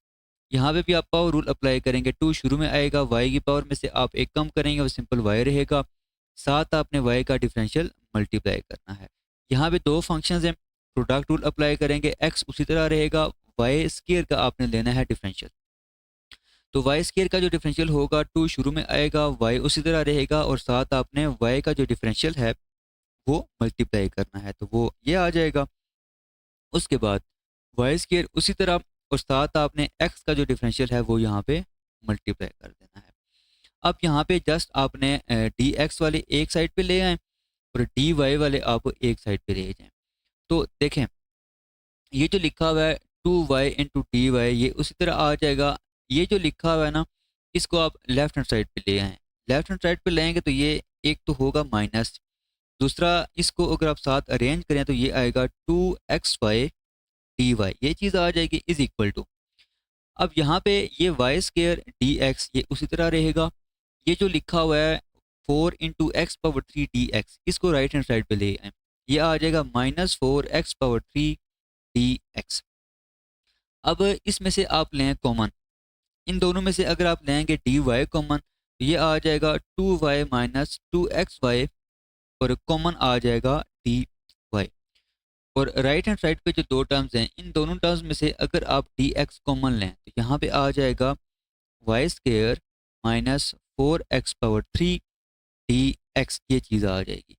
यहाँ पे भी आप पावर रूल अप्लाई करेंगे। 2 शुरू में आएगा, वाई की पावर में से आप एक कम करेंगे, वो सिंपल वाई रहेगा, साथ आपने वाई का डिफरेंशियल मल्टीप्लाई करना है। यहाँ पे दो फंक्शंस हैं, प्रोडक्ट रूल अप्लाई करेंगे, एक्स उसी तरह रहेगा, वाई स्केयर का आपने लेना है डिफरेंशियल। तो वाई स्केयर का जो डिफरेंशियल होगा 2 शुरू में आएगा, वाई उसी तरह रहेगा और साथ आपने वाई का जो डिफरेंशियल है वो मल्टीप्लाई करना है, तो वो ये आ जाएगा। उसके बाद वाई स्केयर उसी तरह और साथ आपने एक्स का जो डिफरेंशियल है वो यहाँ पे मल्टीप्लाई कर देना है। अब यहाँ पे जस्ट आपने डी एक्स वाले एक साइड पे ले आए और डी वाई वाले आप एक साइड पे ले जाएं। तो देखें ये जो लिखा हुआ है 2y इंटू डी वाई ये उसी तरह आ जाएगा। ये जो लिखा हुआ है ना, इसको आप लेफ्ट हैंड साइड पे ले आएँ। लेफ्ट हैंड साइड पे लेंगे तो ये एक तो होगा माइनस, दूसरा इसको अगर आप साथ अरेंज करें तो ये आएगा 2xy dy, ये चीज़ आ जाएगी इज इक्वल टू। अब यहाँ पे ये वाई स्केयर डी एक्स ये उसी तरह रहेगा। ये जो लिखा हुआ है 4 into x power 3 D x, इसको राइट हैंड साइड पे ले आएँ, ये आ जाएगा -4x⁻³ dx। अब इसमें से आप लें कॉमन, इन दोनों में से अगर आप लेंगे डी वाई कॉमन तो ये आ जाएगा 2y माइनस 2xy और कॉमन आ जाएगा डी वाई। और राइट हैंड साइड पे जो दो टर्म्स हैं, इन दोनों टर्म्स में से अगर आप डी एक्स कॉमन लें तो यहाँ पे आ जाएगा Y square minus 4x⁻³ dx, ये चीज़ आ जाएगी।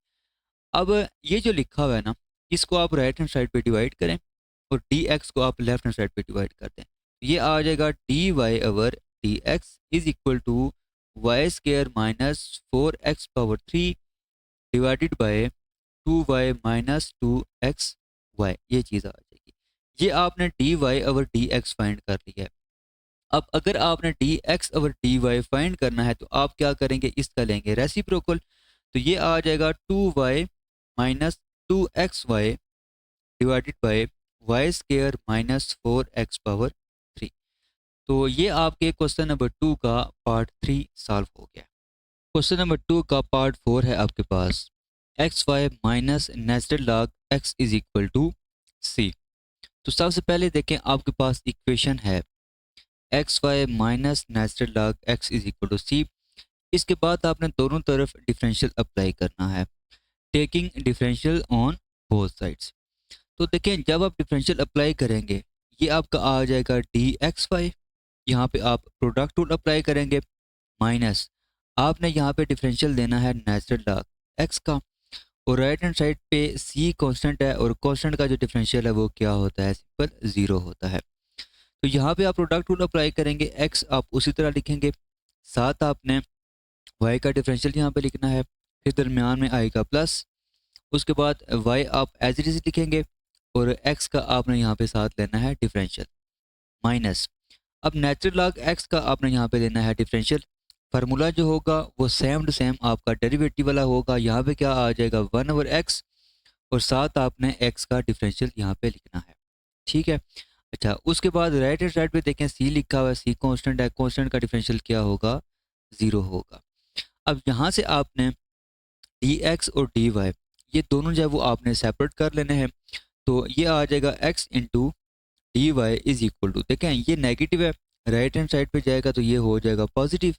अब ये जो लिखा हुआ है ना, इसको आप राइट हैंड साइड पे डिवाइड करें और डी एक्स को आप लेफ्ट हैंड साइड पे डिवाइड कर दें, ये आ जाएगा d y over d x is equal to y square minus 4x⁻³ divided by 2y minus 2xy, ये चीज़ आ जाएगी। ये आपने d y over d x find कर लिया है। अब अगर आपने d x over d y find करना है तो आप क्या करेंगे, इसका लेंगे रेसिप्रोकल, तो ये आ जाएगा 2y minus 2xy divided by y square minus 4x⁻³ तो ये आपके क्वेश्चन नंबर 2 का पार्ट 3 सॉल्व हो गया। क्वेश्चन नंबर 2 का पार्ट 4 है आपके पास, X Y minus natural log X is equal to C. तो सबसे पहले देखें आपके पास इक्वेशन है x Y minus natural log X is equal to C. इसके बाद आपने दोनों तरफ डिफरेंशियल अप्लाई करना है, taking differential on both sides. तो देखें जब आप डिफरेंशियल अप्लाई करेंगे ये आपका आ जाएगा डी एक्स वाई, यहाँ पे आप प्रोडक्ट रूल अप्लाई करेंगे, माइनस आपने यहाँ पे डिफरेंशियल देना है नेचुरल लॉग एक्स का, और राइट हैंड साइड पे सी कांस्टेंट है और कांस्टेंट का जो डिफरेंशियल है वो क्या होता है, सिंपल 0 होता है। तो यहाँ पे आप प्रोडक्ट रूल अप्लाई करेंगे, एक्स आप उसी तरह लिखेंगे, साथ आपने वाई का डिफरेंशियल यहाँ पे लिखना है, फिर दरमियान में आएगा प्लस, उसके बाद वाई आप एज इट इज लिखेंगे और एक्स का आपने यहाँ पे साथ लेना है डिफरेंशियल, माइनस अब नेचुरल लॉग एक्स का आपने यहाँ पे लेना है डिफरेंशियल। फार्मूला जो होगा वो सेम टू सेम आपका डेरिवेटिव वाला होगा, यहाँ पे क्या आ जाएगा 1/x और साथ आपने x का डिफरेंशियल यहाँ पे लिखना है, ठीक है। अच्छा उसके बाद राइट हैंड साइड पे देखें सी लिखा हुआ है, सी कांस्टेंट है, कांस्टेंट का डिफरेंशियल क्या होगा, 0 होगा। अब यहाँ से आपने डी एक्स और डी वाई ये दोनों जो है वो आपने सेपरेट कर लेने हैं, तो ये आ जाएगा x into d Y is equal to, देखें ये नेगेटिव है, राइट हैंड साइड पे जाएगा तो ये हो जाएगा पॉजिटिव,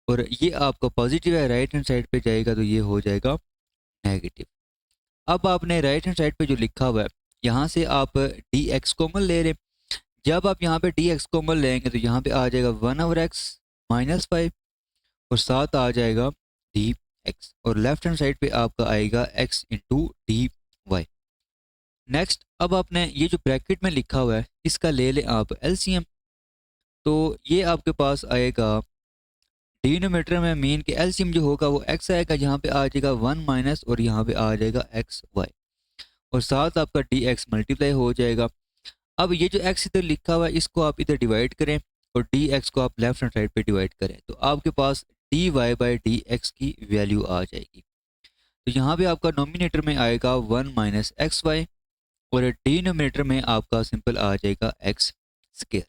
और ये आपका पॉजिटिव है, राइट हैंड साइड पे जाएगा तो ये हो जाएगा नेगेटिव। अब आपने राइट हैंड साइड पे जो लिखा हुआ है यहाँ से आप डी एक्स कॉमन ले रहे, जब आप यहाँ पे डी एक्स कॉमन लेंगे तो यहाँ पे आ जाएगा 1/x माइनस 5 और साथ आ जाएगा डी एक्स, और लेफ्ट हैंड साइड पे आपका आएगा x into d y. Next अब आपने ये जो ब्रैकेट में लिखा हुआ है इसका ले लें आप एलसीएम, तो ये आपके पास आएगा डिनोमिनेटर में मीन के एलसीएम जो होगा वो x आएगा, यहाँ पे आ जाएगा 1 माइनस और यहाँ पे आ जाएगा एक्स वाई और साथ आपका डी एक्स मल्टीप्लाई हो जाएगा। अब ये जो x इधर लिखा हुआ है इसको आप इधर डिवाइड करें और डी एक्स को आप लेफ्ट हैंड साइड पे डिवाइड करें, तो आपके पास D Y by D x की वैल्यू आ जाएगी। तो यहाँ पे आपका नोमिनेटर में आएगा 1 माइनस एक्स वाई और डिनोमिनेटर में आपका सिंपल आ जाएगा एक्स स्क्वायर।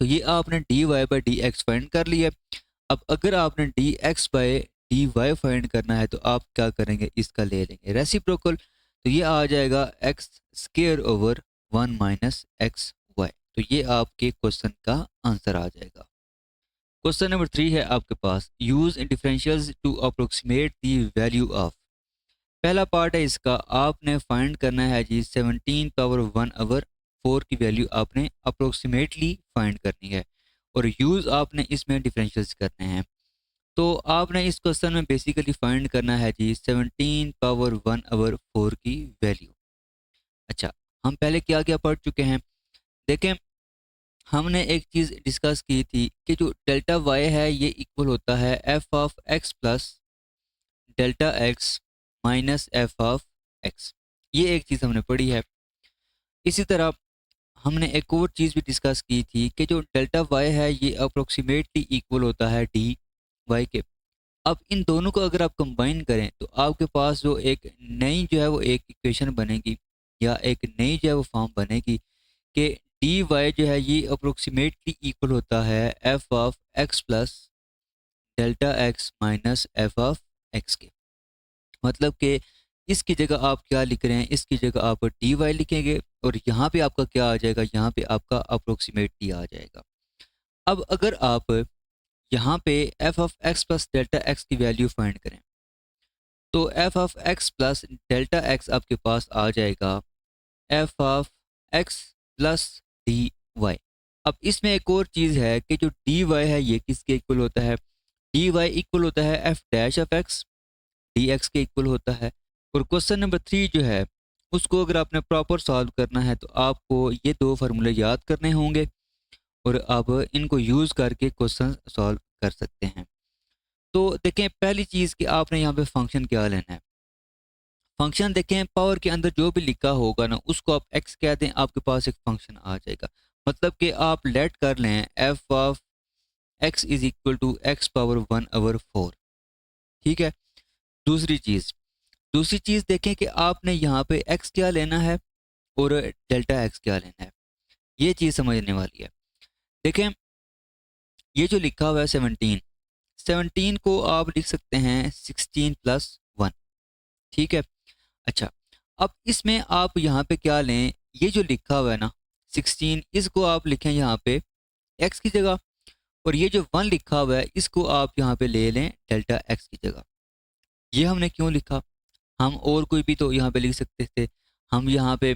तो ये आपने d Y by D x find कर लिया। अब अगर आपने d x by D y find करना है तो आप क्या करेंगे, इसका ले लेंगे रेसिप्रोकल। तो ये आ जाएगा x square over 1 minus x y. तो ये आपके क्वेश्चन का आंसर आ जाएगा। क्वेश्चन नंबर 3 है आपके पास, use differentials to approximate the value of. पहला पार्ट है इसका, आपने फाइंड करना है जी 17 पावर 1 ओवर 4 की वैल्यू आपने अप्रोक्सीमेटली फाइंड करनी है और यूज़ आपने इसमें डिफरेंशियल्स करने हैं। तो आपने इस क्वेश्चन में बेसिकली फाइंड करना है जी 17 पावर 1 ओवर 4 की वैल्यू। अच्छा, हम पहले क्या क्या पढ़ चुके हैं, देखें हमने एक चीज़ डिस्कस की थी कि जो डेल्टा वाई है ये इक्वल होता है F of x plus delta x minus f of x. ये एक चीज़ हमने पढ़ी है। इसी तरह हमने एक और चीज़ भी डिस्कस की थी कि जो डेल्टा वाई है ये अप्रोक्सीमेटली इक्वल होता है डी वाई के। अब इन दोनों को अगर आप कंबाइन करें तो आपके पास जो एक नई जो है वो एक इक्वेशन बनेगी या एक नई जो है वो फॉर्म बनेगी कि डी वाई जो है ये अप्रोक्सीमेटली इक्वल होता है F of x plus delta x minus f of x के। मतलब कि इसकी जगह आप क्या लिख रहे हैं, इसकी जगह आप डी वाई लिखेंगे और यहाँ पे आपका क्या आ जाएगा, यहाँ पे आपका अप्रोक्सीमेटली आ जाएगा। अब अगर आप यहाँ पे f of x plus delta x की वैल्यू फाइंड करें तो f of x plus delta x आपके पास आ जाएगा f of x plus D y. अब इसमें एक और चीज़ है कि जो डी वाई है ये किसके इक्वल होता है, डी वाई इक्वल होता है f dash of X D x के इक्वल होता है। और क्वेश्चन नंबर 3 जो है उसको अगर आपने प्रॉपर सॉल्व करना है तो आपको ये दो फार्मूले याद करने होंगे और आप इनको यूज़ करके क्वेश्चन सॉल्व कर सकते हैं। तो देखें पहली चीज़ कि आपने यहाँ पे फंक्शन क्या लेना है। फंक्शन देखें पावर के अंदर जो भी लिखा होगा ना उसको आप एक्स कह दें, आपके पास एक फंक्शन आ जाएगा। मतलब कि आप लेट कर लें f of x is equal to x power 1 over 4। ठीक है। दूसरी चीज़ देखें कि आपने यहाँ पे एक्स क्या लेना है और डेल्टा एक्स क्या लेना है, ये चीज़ समझने वाली है। देखें ये जो लिखा हुआ है 17 को आप लिख सकते हैं 16 प्लस 1। ठीक है। अच्छा, अब इसमें आप यहाँ पे क्या लें, ये जो लिखा हुआ है ना 16 इसको आप लिखें यहाँ पे एक्स की जगह और ये जो 1 लिखा हुआ है इसको आप यहाँ पे ले लें डेल्टा एक्स की जगह। ये हमने क्यों लिखा, हम और कोई भी तो यहाँ पे लिख सकते थे, हम यहाँ पे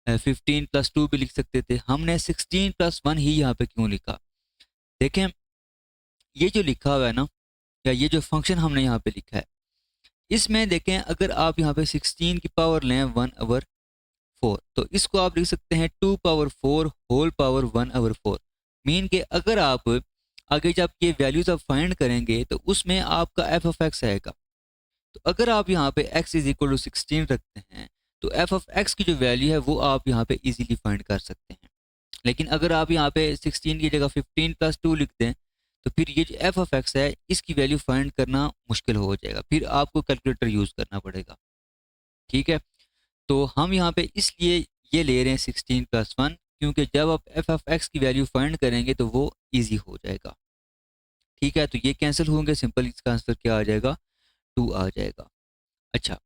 15 प्लस 2 भी लिख सकते थे, हमने 16 प्लस 1 ही यहाँ पे क्यों लिखा। देखें ये जो लिखा हुआ है ना या ये जो फंक्शन हमने यहाँ पे लिखा है इसमें देखें अगर आप यहाँ पे 16 की पावर लें 1 ओवर 4 तो इसको आप लिख सकते हैं 2 power 4 whole power 1 over 4। Mean के अगर आप आगे जब ये वैल्यूज आप फाइंड करेंगे तो उसमें आपका एफ ऑफ एक्स आएगा। तो अगर आप यहाँ पे x इज इक्वल टू 16 रखते हैं तो एफ ऑफ एक्स की जो वैल्यू है वो आप यहाँ पे इजीली फाइंड कर सकते हैं। लेकिन अगर आप यहाँ पे 16 की जगह 15 प्लस 2 लिख दें तो फिर ये जो एफ ऑफ एक्स है इसकी वैल्यू फाइंड करना मुश्किल हो जाएगा, फिर आपको कैलकुलेटर यूज़ करना पड़ेगा। ठीक है। तो हम यहाँ पे इसलिए ये ले रहे हैं 16 प्लस 1 क्योंकि जब आप एफ ऑफ एक्स की वैल्यू फाइंड करेंगे तो वो ईजी हो जाएगा। ठीक है। तो ये कैंसिल होंगे, सिंपल इसका आंसर क्या आ जाएगा, 2 आ जाएगा। अच्छा,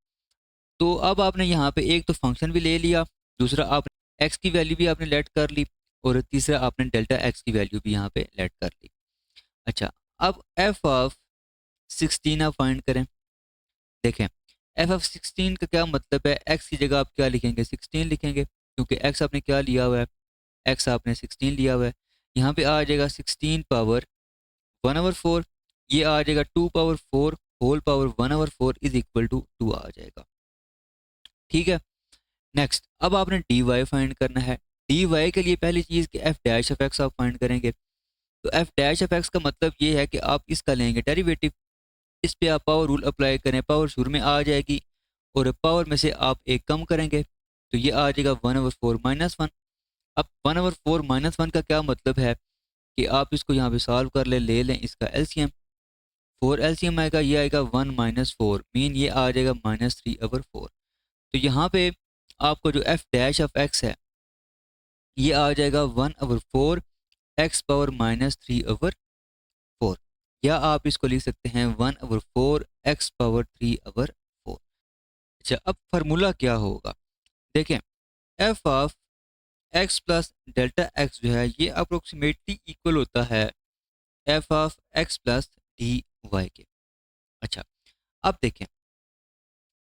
तो अब आपने यहाँ पे एक तो फंक्शन भी ले लिया, दूसरा आप एक्स की वैल्यू भी आपने लेट कर ली और तीसरा आपने डेल्टा एक्स की वैल्यू भी यहाँ पे लेट कर ली। अच्छा, अब एफ ऑफ 16 आप फाइंड करें। देखें एफ ऑफ 16 का क्या मतलब है, एक्स की जगह आप क्या लिखेंगे 16 लिखेंगे क्योंकि एक्स आपने क्या लिया हुआ है, एक्स आपने 16 लिया हुआ है। यहाँ पे आ जाएगा 16 पावर 1 ओवर 4, ये आ जाएगा 2 power 4 whole power 1 over 4 is equal to 2 आ जाएगा। ठीक है। नेक्स्ट अब आपने डी वाई फाइंड करना है। डी वाई के लिए पहली चीज़ कि एफ डैश ऑफ एक्स आप फाइंड करेंगे। तो एफ डैश ऑफ एक्स का मतलब ये है कि आप इसका लेंगे डेरिवेटिव, इस पे आप पावर रूल अप्लाई करें, पावर शुरू में आ जाएगी और पावर में से आप एक कम करेंगे तो ये आ जाएगा 1 ओवर 4 माइनस 1। अब 1 ओवर 4 माइनस 1 का क्या मतलब है कि आप इसको यहाँ पे सॉल्व कर ले लें इसका एलसीएम। 4 एलसीएम आएगा, ये आएगा 1 माइनस 4, मीन ये आ जाएगा -3/4। तो यहाँ पे आपको जो एफ डैश ऑफ एक्स है ये आ जाएगा 1/4 एक्स पावर -3/4, या आप इसको लिख सकते हैं 1/4 एक्स पावर 3/4। अच्छा, अब फार्मूला क्या होगा? देखें, f of x plus delta x जो है ये अप्रोक्सीमेटली इक्वल होता है F of x plus D y के। अच्छा, अब देखें,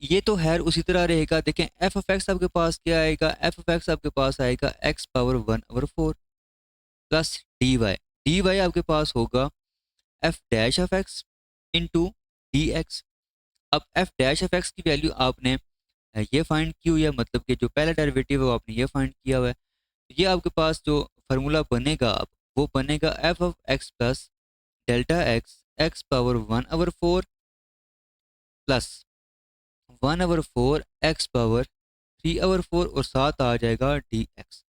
ये तो है उसी तरह रहेगा। देखें, एफ ऑफ एक्स आपके पास क्या आएगा? एफ ऑफ एक्स आपके पास आएगा x power 1/4 plus D y. D y आपके पास होगा f dash of x into D x. अब एफ डैश ऑफ एक्स की वैल्यू आपने ये फाइंड की हुई है, मतलब कि जो पहला डेरिवेटिव है वो आपने ये फाइंड किया हुआ है। ये आपके पास जो फार्मूला बनेगा अब वो बनेगा F of x plus delta x x power 1/4 plus 1/4 x power 3/4 और साथ आ जाएगा डी एक्स।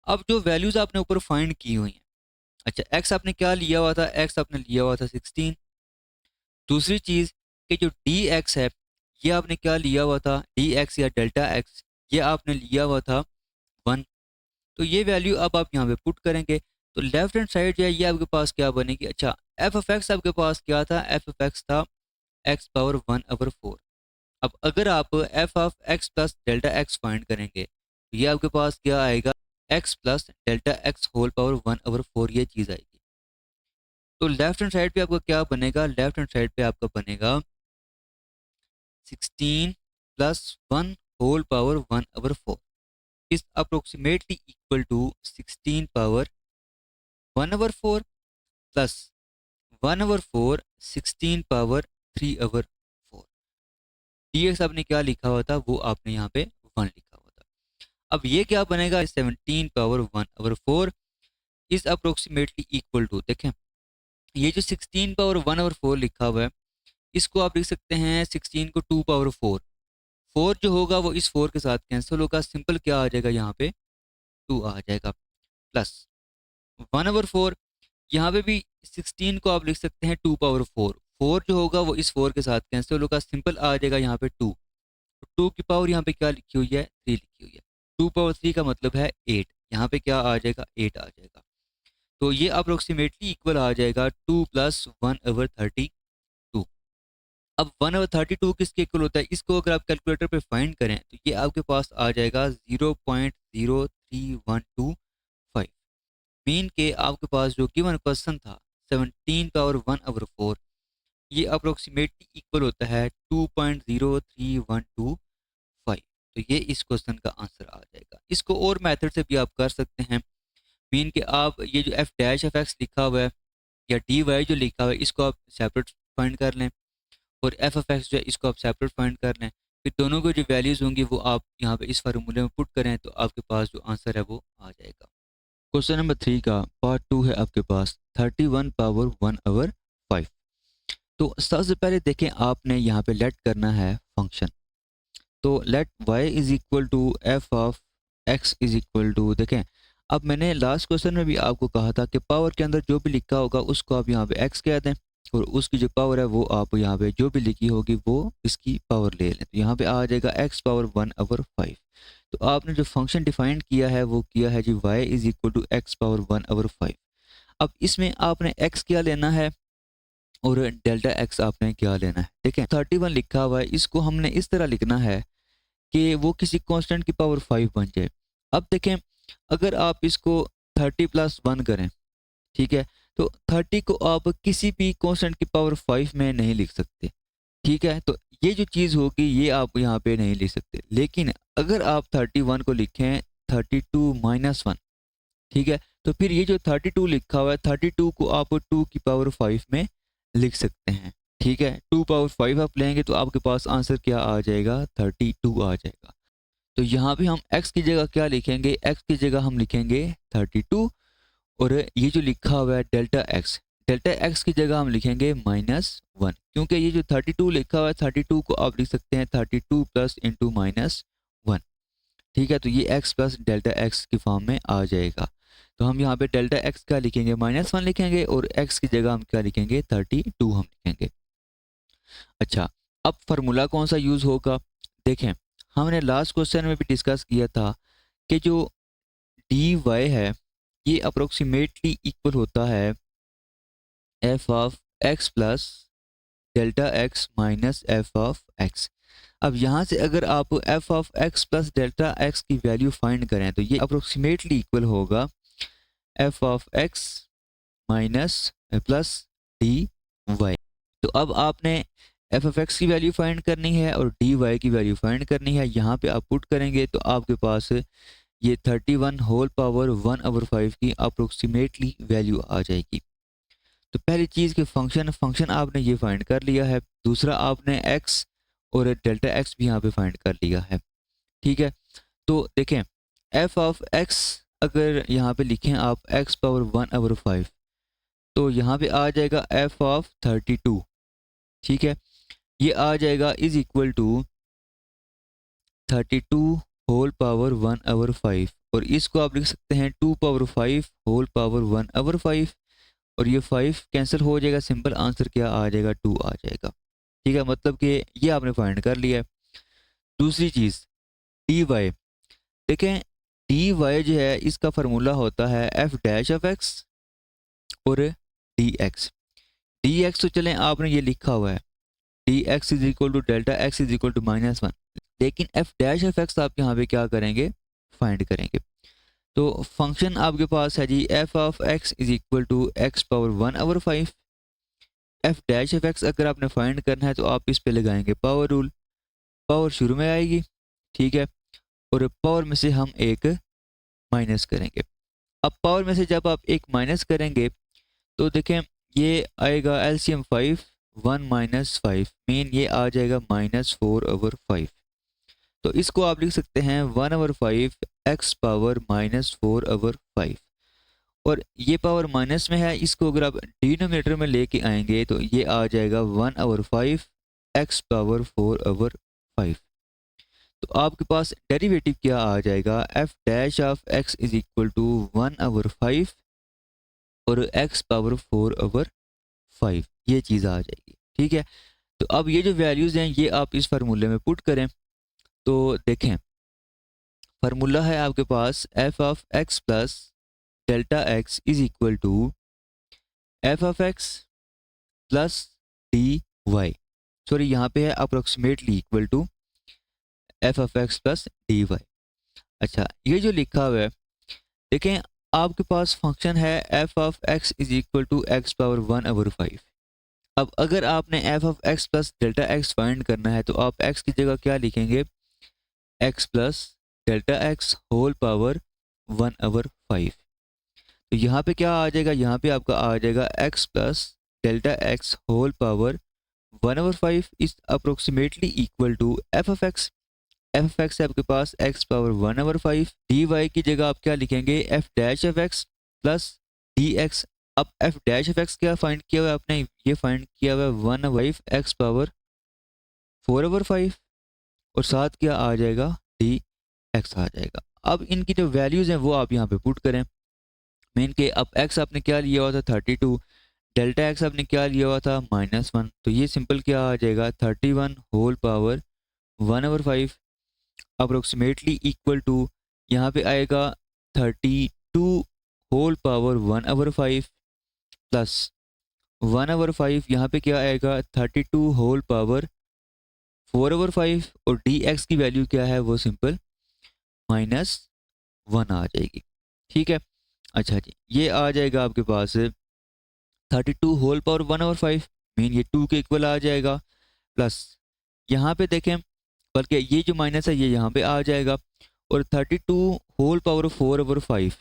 अब जो वैल्यूज आपने ऊपर फाइंड की हुई हैं, अच्छा, एक्स आपने क्या लिया हुआ था? एक्स आपने लिया हुआ था 16। दूसरी चीज़ कि जो डी एक्स है ये आपने क्या लिया हुआ था? डी एक्स या डेल्टा एक्स ये आपने लिया हुआ था 1। तो ये वैल्यू अब आप यहाँ पे पुट करेंगे तो लेफ्ट हैंड साइड जो है ये आपके पास क्या बनेगी? अच्छा, एफ ऑफ एक्स आपके पास क्या था? एफ ऑफ एक्स था एक्स पावर 1/4। अब अगर आप f of x plus delta x find करेंगे तो ये आपके पास क्या आएगा? X plus delta x whole power 1/4 ये चीज़ आएगी। तो लेफ्ट हैंड साइड पे आपका क्या बनेगा? लेफ्ट हैंड साइड पे आपका बनेगा 16 plus 1 whole power 1/4 is approximately equal to 16 power 1/4 plus 1/4 16 power 3/4। dx आपने क्या लिखा हुआ था? वो आपने यहाँ पे 1 लिखा हुआ था। अब ये क्या बनेगा? 17 power 1/4 is approximately equal to, देखें, ये जो 16 पावर 1/4 लिखा हुआ है इसको आप लिख सकते हैं 16 को 2 पावर 4। 4 जो होगा वो इस 4 के साथ कैंसिल होगा, सिंपल क्या आ जाएगा यहाँ पे? 2 आ जाएगा प्लस 1/4। यहाँ पे भी 16 को आप लिख सकते हैं 2 पावर 4। 4 जो होगा वो इस 4 के साथ कैंसिल होगा, सिंपल आ जाएगा यहाँ पे 2। 2 की पावर यहाँ पे क्या लिखी हुई है? 3 लिखी हुई है। 2 पावर 3 का मतलब है 8। यहाँ पे क्या आ जाएगा? 8 आ जाएगा। तो ये अप्रोक्सीमेटली इक्वल आ जाएगा 2 प्लस 1/32। अब 1/32 किसके इक्वल होता है? इसको अगर आप कैलकुलेटर पे फाइंड करें तो ये आपके पास आ जाएगा 0.03125। मीन के आपके पास जो गिवन क्वेश्चन था 17 पावर 1/4 ये अप्रोक्सीमेटली इक्वल होता है 2.03125। तो ये इस क्वेश्चन का आंसर आ जाएगा। इसको और मेथड से भी आप कर सकते हैं। मीन के आप ये जो एफ डैश एफ एक्स लिखा हुआ है या डी वाई जो लिखा हुआ है इसको आप सेपरेट फाइंड कर लें और एफ एफ एक्स जो है इसको आप सेपरेट फाइंड कर लें। फिर दोनों को जो वैल्यूज़ होंगी वो आप यहाँ पे इस फार्मूले में पुट करें तो आपके पास जो आंसर है वो आ जाएगा। क्वेश्चन नंबर 3 का पार्ट 2 है आपके पास 31 पावर 1/5। तो सबसे पहले देखें, आपने यहाँ पे लेट करना है फंक्शन। तो let y is equal to F of x is equal to, देखें, अब मैंने लास्ट क्वेश्चन में भी आपको कहा था कि पावर के अंदर जो भी लिखा होगा उसको आप यहाँ पे x कह दें और उसकी जो पावर है वो आप यहाँ पे जो भी लिखी होगी वो इसकी पावर ले लें। तो यहाँ पे आ जाएगा x पावर 1/5। तो आपने जो फंक्शन डिफाइन किया है वो किया है जी y is equal to x power 1/5। अब इसमें आपने x क्या लेना है और डेल्टा x आपने क्या लेना है। देखें, 31 लिखा हुआ है, इसको हमने इस तरह लिखना है कि वो किसी कांस्टेंट की पावर 5 बन जाए। अब देखें, अगर आप इसको 30 प्लस 1 करें, ठीक है, तो 30 को आप किसी भी कांस्टेंट की पावर 5 में नहीं लिख सकते, ठीक है। तो ये जो चीज़ होगी ये आप यहाँ पे नहीं लिख सकते। लेकिन अगर आप 31 को लिखें 32 माइनस 1, ठीक है, तो फिर ये जो 32 लिखा हुआ है 32 को आप 2 की पावर 5 में लिख सकते हैं, ठीक है। 2 पावर 5 आप लेंगे तो आपके पास आंसर क्या आ जाएगा? 32 आ जाएगा। तो यहाँ पे हम x की जगह क्या लिखेंगे? x की जगह हम लिखेंगे 32 और ये जो लिखा हुआ है डेल्टा x की जगह हम लिखेंगे -1, क्योंकि ये जो 32 लिखा हुआ है 32 को आप लिख सकते हैं 32 प्लस इंटू -1, ठीक है। तो ये x प्लस डेल्टा x की फॉर्म में आ जाएगा। तो हम यहाँ पे डेल्टा x क्या लिखेंगे? -1 लिखेंगे और x की जगह हम क्या लिखेंगे? 32 हम लिखेंगे। अच्छा, अब फार्मूला कौन सा यूज़ होगा? देखें, हमने लास्ट क्वेश्चन में भी डिस्कस किया था कि जो डी वाई है ये अप्रोक्सीमेटली इक्वल होता है F of x plus delta x minus f of x. अब यहाँ से अगर आप f of x plus delta x की वैल्यू फाइंड करें तो ये अप्रोक्सीमेटली इक्वल होगा f of x minus plus D y. तो अब आपने एफ ऑफ एक्स की वैल्यू फाइंड करनी है और डी वाई की वैल्यू फाइंड करनी है। यहाँ पे आप पुट करेंगे तो आपके पास ये 31 होल पावर 1/5 की अप्रोक्सीमेटली वैल्यू आ जाएगी। तो पहली चीज़ कि फंक्शन आपने ये फाइंड कर लिया है। दूसरा आपने एक्स और डेल्टा एक्स भी यहाँ पे फाइंड कर लिया है। ठीक है, तो देखें एफ ऑफ एक्स अगर यहाँ पे लिखें आप एक्स पावर 1/5 तो यहाँ पे आ जाएगा एफ ऑफ 32। ठीक है, ये आ जाएगा is equal to 32 whole power 1/5 और इसको आप लिख सकते हैं 2 पावर 5 होल पावर 1/5 और ये 5 कैंसिल हो जाएगा। सिंपल आंसर क्या आ जाएगा? 2 आ जाएगा। ठीक है, मतलब कि ये आपने फाइंड कर लिया है। दूसरी चीज़ डी वाई, देखें डी वाई जो है इसका फार्मूला होता है एफ डैश ऑफ एक्स और डी एक्स। डी एक्स तो चलें आपने ये लिखा हुआ है d x is equal to delta x is equal to -1, लेकिन एफ डैश ऑफ एक्स आप यहाँ पे क्या करेंगे? फाइंड करेंगे। तो फंक्शन आपके पास है जी F of x is equal to x power 1/5। F dash of X अगर आपने फाइंड करना है तो आप इस पे लगाएंगे पावर रूल। पावर शुरू में आएगी, ठीक है, और पावर में से हम एक माइनस करेंगे। अब पावर में से जब आप एक माइनस करेंगे तो देखें ये आएगा एलसीएम 5 1 - 5 मीन ये आ जाएगा -4/5। तो इसको आप लिख सकते हैं 1/5 एक्स पावर -4/5 और ये पावर माइनस में है, इसको अगर आप डिनोमिनेटर में लेके आएंगे तो ये आ जाएगा 1/5 एक्स पावर 4/5। तो आपके पास डेरिवेटिव क्या आ जाएगा? F dash of x is equal to 1/5 और एक्स पावर 4/5 ये चीज़ आ जाएगी। ठीक है, तो अब ये जो वैल्यूज़ हैं ये आप इस फार्मूले में पुट करें तो देखें फार्मूला है आपके पास F of x plus delta x is equal to F of x plus D Y. Sorry यहाँ पे है approximately equal to F of x plus D Y. अच्छा, ये जो लिखा हुआ है देखें आपके पास फंक्शन है F of x is equal to x power 1/5। अब अगर आपने F of x plus delta x find करना है तो आप एक्स की जगह क्या लिखेंगे? X plus delta x whole power 1/5। तो यहाँ पे क्या आ जाएगा? यहाँ पे आपका आ जाएगा x plus delta x whole power 1/5 is approximately equal to F of x. F of x है आपके पास एक्स पावर 1/5। डी वाई की जगह आप क्या लिखेंगे? F dash of x plus d x. अब एफ डैश ऑफ एक्स क्या फाइंड किया हुआ है आपने? ये फाइंड किया हुआ है 1/5 एक्स पावर 4/5 और साथ क्या आ जाएगा? डी एक्स आ जाएगा। अब इनकी जो वैल्यूज़ हैं वो आप यहाँ पे पुट करें। मीन के अब एक्स आपने क्या लिया हुआ था? 32। डेल्टा एक्स आपने क्या लिया हुआ था? -1। तो ये सिंपल क्या आ जाएगा? 31 whole power 1/5 approximately equal to यहाँ पे आएगा 32 होल पावर 1/5 प्लस 1/5 यहाँ पे क्या आएगा? 32 होल पावर 4/5 और डी एक्स की वैल्यू क्या है? वो सिंपल -1 आ जाएगी। ठीक है, अच्छा जी, ये आ जाएगा आपके पास 32 होल पावर 1/5 मीन ये 2 के इक्वल आ जाएगा प्लस यहाँ पे देखें बल्कि ये जो माइनस है ये यहाँ पे आ जाएगा और 32 होल पावर 4/5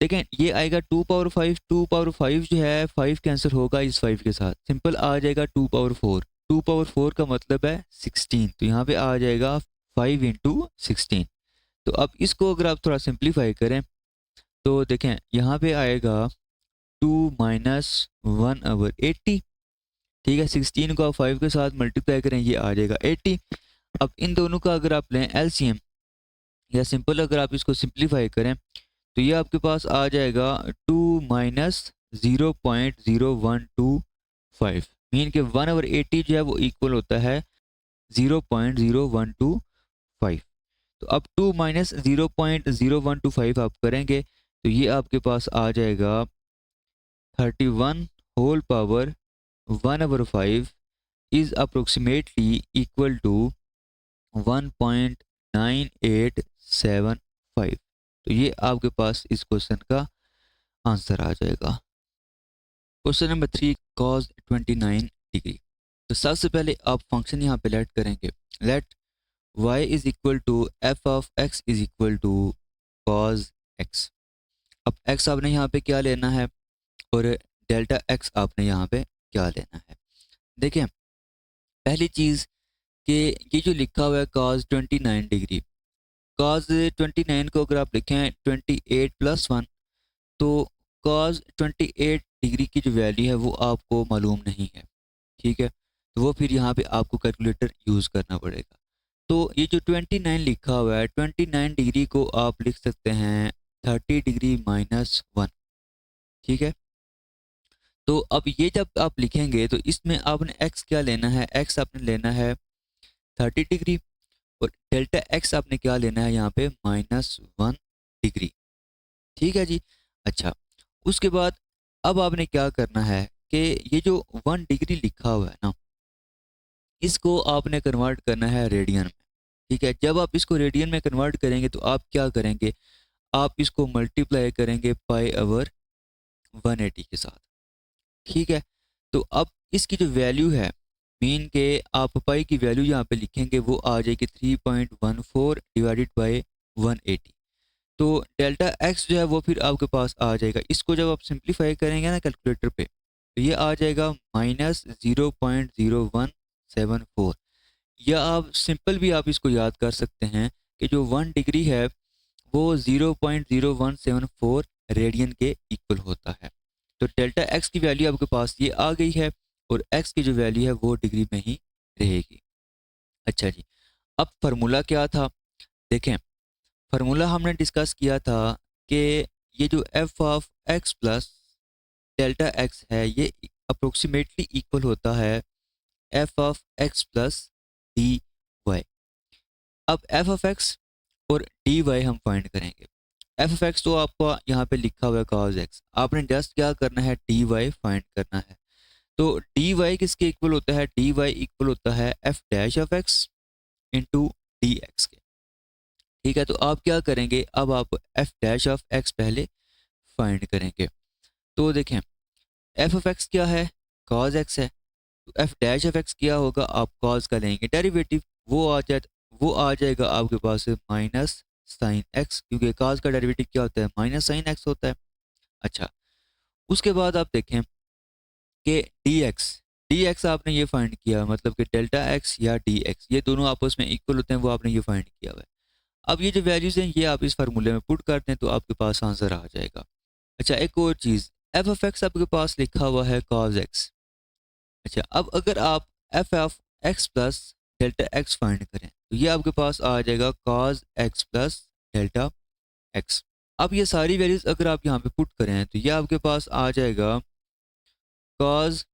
देखें ये आएगा 2 पावर 5। 2 पावर 5 जो है 5 कैंसिल होगा इस 5 के साथ, सिंपल आ जाएगा 2 पावर 4। 2 पावर 4 का मतलब है 16, तो यहाँ पे आ जाएगा 5 × 16। तो अब इसको अगर आप थोड़ा सिंप्लीफाई करें तो देखें यहाँ पे आएगा 2 - 1/80। ठीक है, 16 को आप 5 के साथ मल्टीप्लाई करें ये आ जाएगा 80। अब इन दोनों का अगर आप लें एलसीएम या सिंपल अगर आप इसको सिंप्लीफाई करें तो ये आपके पास आ जाएगा 2 - 0.0125 मीन के 1/80 जो है वो इक्वल होता है 0.0125। तो अब 2 माइनस 0.0125 आप करेंगे तो ये आपके पास आ जाएगा 31 whole power 1/5 is approximately equal to 1.9875। तो ये आपके पास इस क्वेश्चन का आंसर आ जाएगा। Question number 3 cos 29 degree. तो सबसे पहले आप फंक्शन यहाँ पे लेट करेंगे। Let y is equal to F of x is equal to cos x। अब x आपने यहाँ पे क्या लेना है और डेल्टा x आपने यहाँ पे क्या लेना है। देखें पहली चीज़ कि ये जो लिखा हुआ है cos 29 डिग्री, cos 29 को अगर आप लिखें 28 प्लस 1, तो cos 28 डिग्री की जो वैल्यू है वो आपको मालूम नहीं है, ठीक है। तो वो फिर यहाँ पे आपको कैलकुलेटर यूज़ करना पड़ेगा। तो ये जो 29 लिखा हुआ है 29 डिग्री को आप लिख सकते हैं 30 डिग्री माइनस 1, ठीक है। तो अब ये जब आप लिखेंगे तो इसमें आपने x क्या लेना है, x आपने लेना है 30 डिग्री और डेल्टा x आपने क्या लेना है यहाँ पे -1 डिग्री, ठीक है जी। अच्छा, उसके बाद अब आपने क्या करना है कि ये जो 1 डिग्री लिखा हुआ है ना, इसको आपने कन्वर्ट करना है रेडियन में, ठीक है। जब आप इसको रेडियन में कन्वर्ट करेंगे तो आप क्या करेंगे, आप इसको मल्टीप्लाई करेंगे पाई ओवर 180 के साथ, ठीक है। तो अब इसकी जो वैल्यू है मीन के आप पाई की वैल्यू यहाँ पे लिखेंगे वो आ जाएगी 3.14 डिवाइडेड बाई 180। तो डेल्टा एक्स जो है वो फिर आपके पास आ जाएगा। इसको जब आप सिंप्लीफाई करेंगे ना कैलकुलेटर पे तो ये आ जाएगा -0.0174। या आप सिंपल भी आप इसको याद कर सकते हैं कि जो 1 डिग्री है वो 0.0174 रेडियन के इक्वल होता है। तो डेल्टा एक्स की वैल्यू आपके पास ये आ गई है और एक्स की जो वैल्यू है वो डिग्री में ही रहेगी। अच्छा जी, अब फार्मूला क्या था, देखें फार्मूला हमने डिस्कस किया था कि ये जो f of x plus delta x है ये अप्रोक्सीमेटली इक्वल होता है F of x plus D y. अब एफ ऑफ एक्स और डी वाई हम फाइंड करेंगे। एफ ऑफ एक्स तो आपका यहाँ पे लिखा हुआ है cos x, आपने जस्ट क्या करना है डी वाई फाइंड करना है। तो डी वाई किसके इक्वल होता है, डी वाई इक्वल होता है f dash of x into D x के, ठीक है। तो आप क्या करेंगे, अब आप एफ डैश ऑफ एक्स पहले फाइंड करेंगे। तो देखें एफ ऑफ एक्स क्या है, cos x है। तो एफ डैश ऑफ एक्स क्या होगा, आप cos का लेंगे डेरिवेटिव, वो आ जाएगा आपके पास माइनस साइन एक्स, क्योंकि cos का डेरिवेटिव क्या होता है माइनस साइन एक्स होता है। अच्छा, उसके बाद आप देखें कि डी एक्स आपने ये फाइंड किया, मतलब कि डेल्टा एक्स या डी एक्स ये दोनों आपस में इक्वल होते हैं, वो आपने ये फाइंड किया हुआ है। अब ये जो वैल्यूज हैं ये आप इस फार्मूले में पुट कर दें तो आपके पास आंसर आ जाएगा। अच्छा, एक और चीज़, एफ ऑफ एक्स आपके पास लिखा हुआ है cos x। अच्छा, अब अगर आप f of x plus delta x find करें तो ये आपके पास आ जाएगा cos x plus delta x. अब ये सारी वैल्यूज अगर आप यहाँ पे पुट करें तो ये आपके पास आ जाएगा cos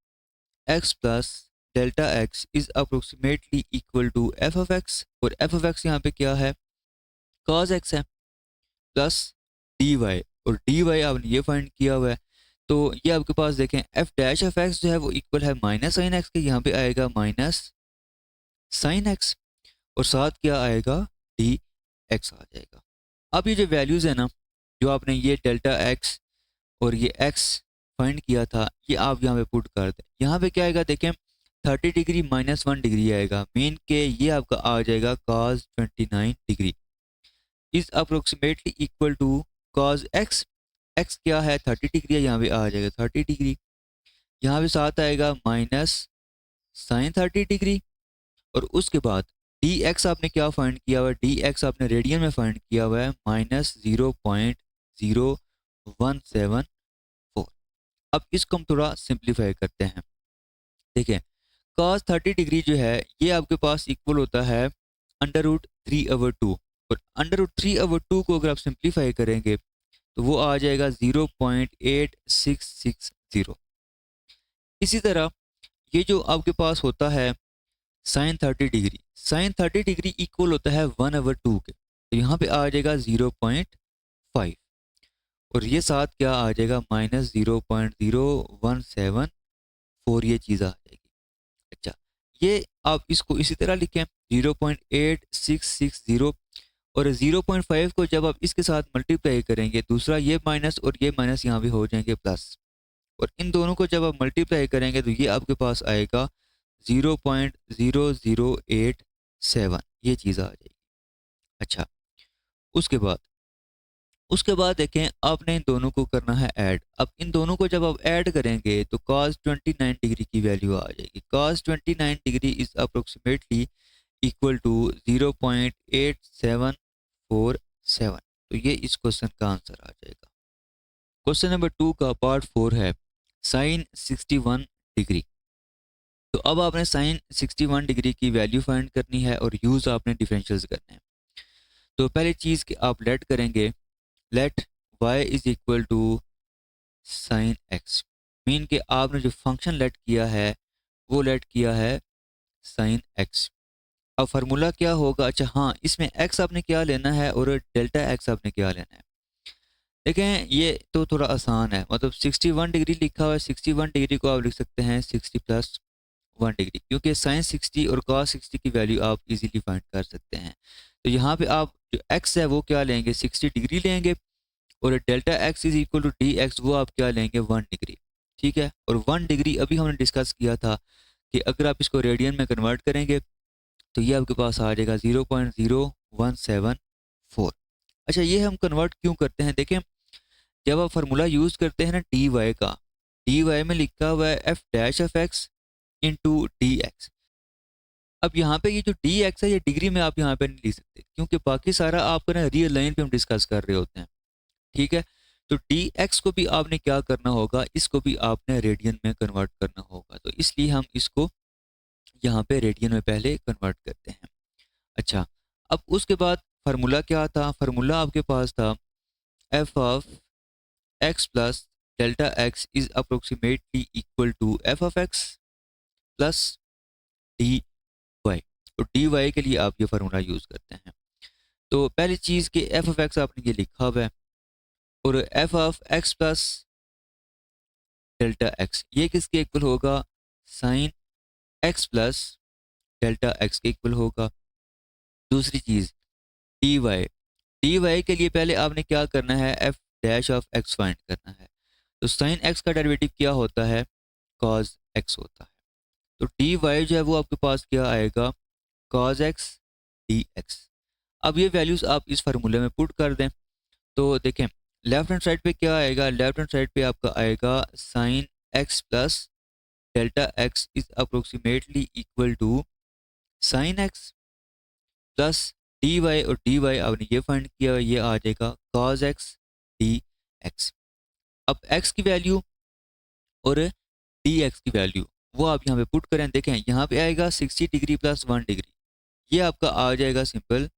x plus delta x is approximately equal to F of x, और एफ ऑफ एक्स यहाँ पे क्या है cos x है, प्लस डी वाई, और डी वाई आपने ये फाइंड किया हुआ है। तो ये आपके पास देखें एफ डैश ऑफ एक्स जो है वो इक्वल है माइनस साइन एक्स के, यहाँ पे आएगा माइनस साइन एक्स और साथ क्या आएगा डी एक्स आ जाएगा। अब ये जो वैल्यूज़ है ना, जो आपने ये डेल्टा एक्स और ये एक्स फाइंड किया था ये आप यहाँ पे पुट कर दें। यहाँ पे क्या आएगा देखें 30 डिग्री -1 डिग्री आएगा, मीन के ये आपका आ जाएगा cos 29 degree is approximately equal to cos x। x क्या है 30 डिग्री है, यहाँ पे आ जाएगा 30 डिग्री, यहाँ पे साथ आएगा माइनस साइन 30 डिग्री, और उसके बाद डी एक्स आपने क्या फाइंड किया हुआ है, डी एक्स आपने रेडियन में फाइंड किया हुआ है -0.0174। अब इसको हम थोड़ा सिंप्लीफाई करते हैं। देखिए cos 30 डिग्री जो है ये आपके पास इक्वल होता है √3/2, और √3/2 को अगर आप सिंप्लीफाई करेंगे तो वो आ जाएगा 0.8660। इसी तरह ये जो आपके पास होता है sine 30 degree, sine 30 degree equal होता है 1/2 के, तो यहाँ पे आ जाएगा 0.5, और ये साथ क्या आ जाएगा -0.0174, ये चीज़ आ जाएगी। अच्छा, ये आप इसको इसी तरह लिखें 0.8660, और 0.5 को जब आप इसके साथ मल्टीप्लाई करेंगे, दूसरा ये माइनस और ये माइनस यहाँ भी हो जाएंगे प्लस, और इन दोनों को जब आप मल्टीप्लाई करेंगे तो ये आपके पास आएगा 0.0087, ये चीज़ आ जाएगी। अच्छा, उसके बाद देखें आपने इन दोनों को करना है ऐड। अब इन दोनों को जब आप ऐड करेंगे तो cos 29 डिग्री की वैल्यू आ जाएगी। cos 29 degree is approximately equal to 0.8747, तो ये इस क्वेश्चन का आंसर आ जाएगा। क्वेश्चन नंबर 2 का पार्ट 4 है साइन 61 डिग्री। तो अब आपने साइन 61 डिग्री की वैल्यू फाइंड करनी है और यूज आपने डिफरेंशियल्स करने हैं। तो पहली चीज कि आप लेट करेंगे, let y is equal to sine x, mean कि आपने जो फंक्शन लेट किया है वो लेट किया है साइन x। अब फार्मूला क्या होगा, अच्छा हाँ, इसमें x आपने क्या लेना है और डेल्टा x आपने क्या लेना है। देखें ये तो थोड़ा आसान है, मतलब 61 डिग्री लिखा हुआ है, 61 डिग्री को आप लिख सकते हैं 60+1 डिग्री, क्योंकि साइन 60 और cos 60 की वैल्यू आप इजीली फाइंड कर सकते हैं। तो यहाँ पे आप जो x है वो क्या लेंगे, 60 डिग्री लेंगे, और delta x is equal to D x, वो आप क्या लेंगे, 1 डिग्री। ठीक है, और 1 डिग्री अभी हमने डिस्कस किया था कि अगर आप इसको रेडियन में कन्वर्ट करेंगे तो ये आपके पास आ जाएगा 0.0174। अच्छा, ये हम कन्वर्ट क्यों करते हैं, देखें जब आप फार्मूला यूज करते हैं ना डी वाई का, डी वाई में लिखा हुआ है f dash of x into D x. अब यहाँ पे ये जो डी एक्स है ये डिग्री में आप यहाँ पे नहीं लिख सकते, क्योंकि बाकी सारा आपका ना रियल लाइन पे हम डिस्कस कर रहे होते हैं। ठीक है, तो डी एक्स को भी आपने क्या करना होगा, इसको भी आपने रेडियन में कन्वर्ट करना होगा, तो इसलिए हम इसको यहाँ पे रेडियन में पहले कन्वर्ट करते हैं। अच्छा, अब उसके बाद फार्मूला क्या था, फार्मूला आपके पास था f of x plus delta x is approximately equal to F of x plus D y, तो डी वाई के लिए आप ये फार्मूला यूज करते हैं। तो पहली चीज़ कि एफ ऑफ एक्स आपने ये लिखा हुआ है, और f of x plus delta x ये किसके इक्वल होगा, sign x plus delta x के इक्वल होगा। दूसरी चीज़ डी वाई, डी वाई के लिए पहले आपने क्या करना है, f dash of X find करना है। तो साइन एक्स का डेरिवेटिव क्या होता है, कॉज एक्स होता है। तो डी वाई जो है वो आपके पास क्या आएगा, कॉज एक्स डी एक्स। अब ये वैल्यूज आप इस फार्मूले में पुट कर दें, तो देखें लेफ्ट हैंड साइड पे क्या आएगा, लेफ्ट हैंड साइड पे आपका आएगा sine x plus delta x is approximately equal to sine x plus D Y, और डी वाई आपने ये फाइंड किया, ये आ जाएगा कॉज एक्स डी एक्स। अब एक्स की वैल्यू और डी एक्स की वैल्यू वो आप यहाँ पे पुट करें, देखें यहाँ पे आएगा 60 डिग्री प्लस 1 डिग्री, ये आपका आ जाएगा simple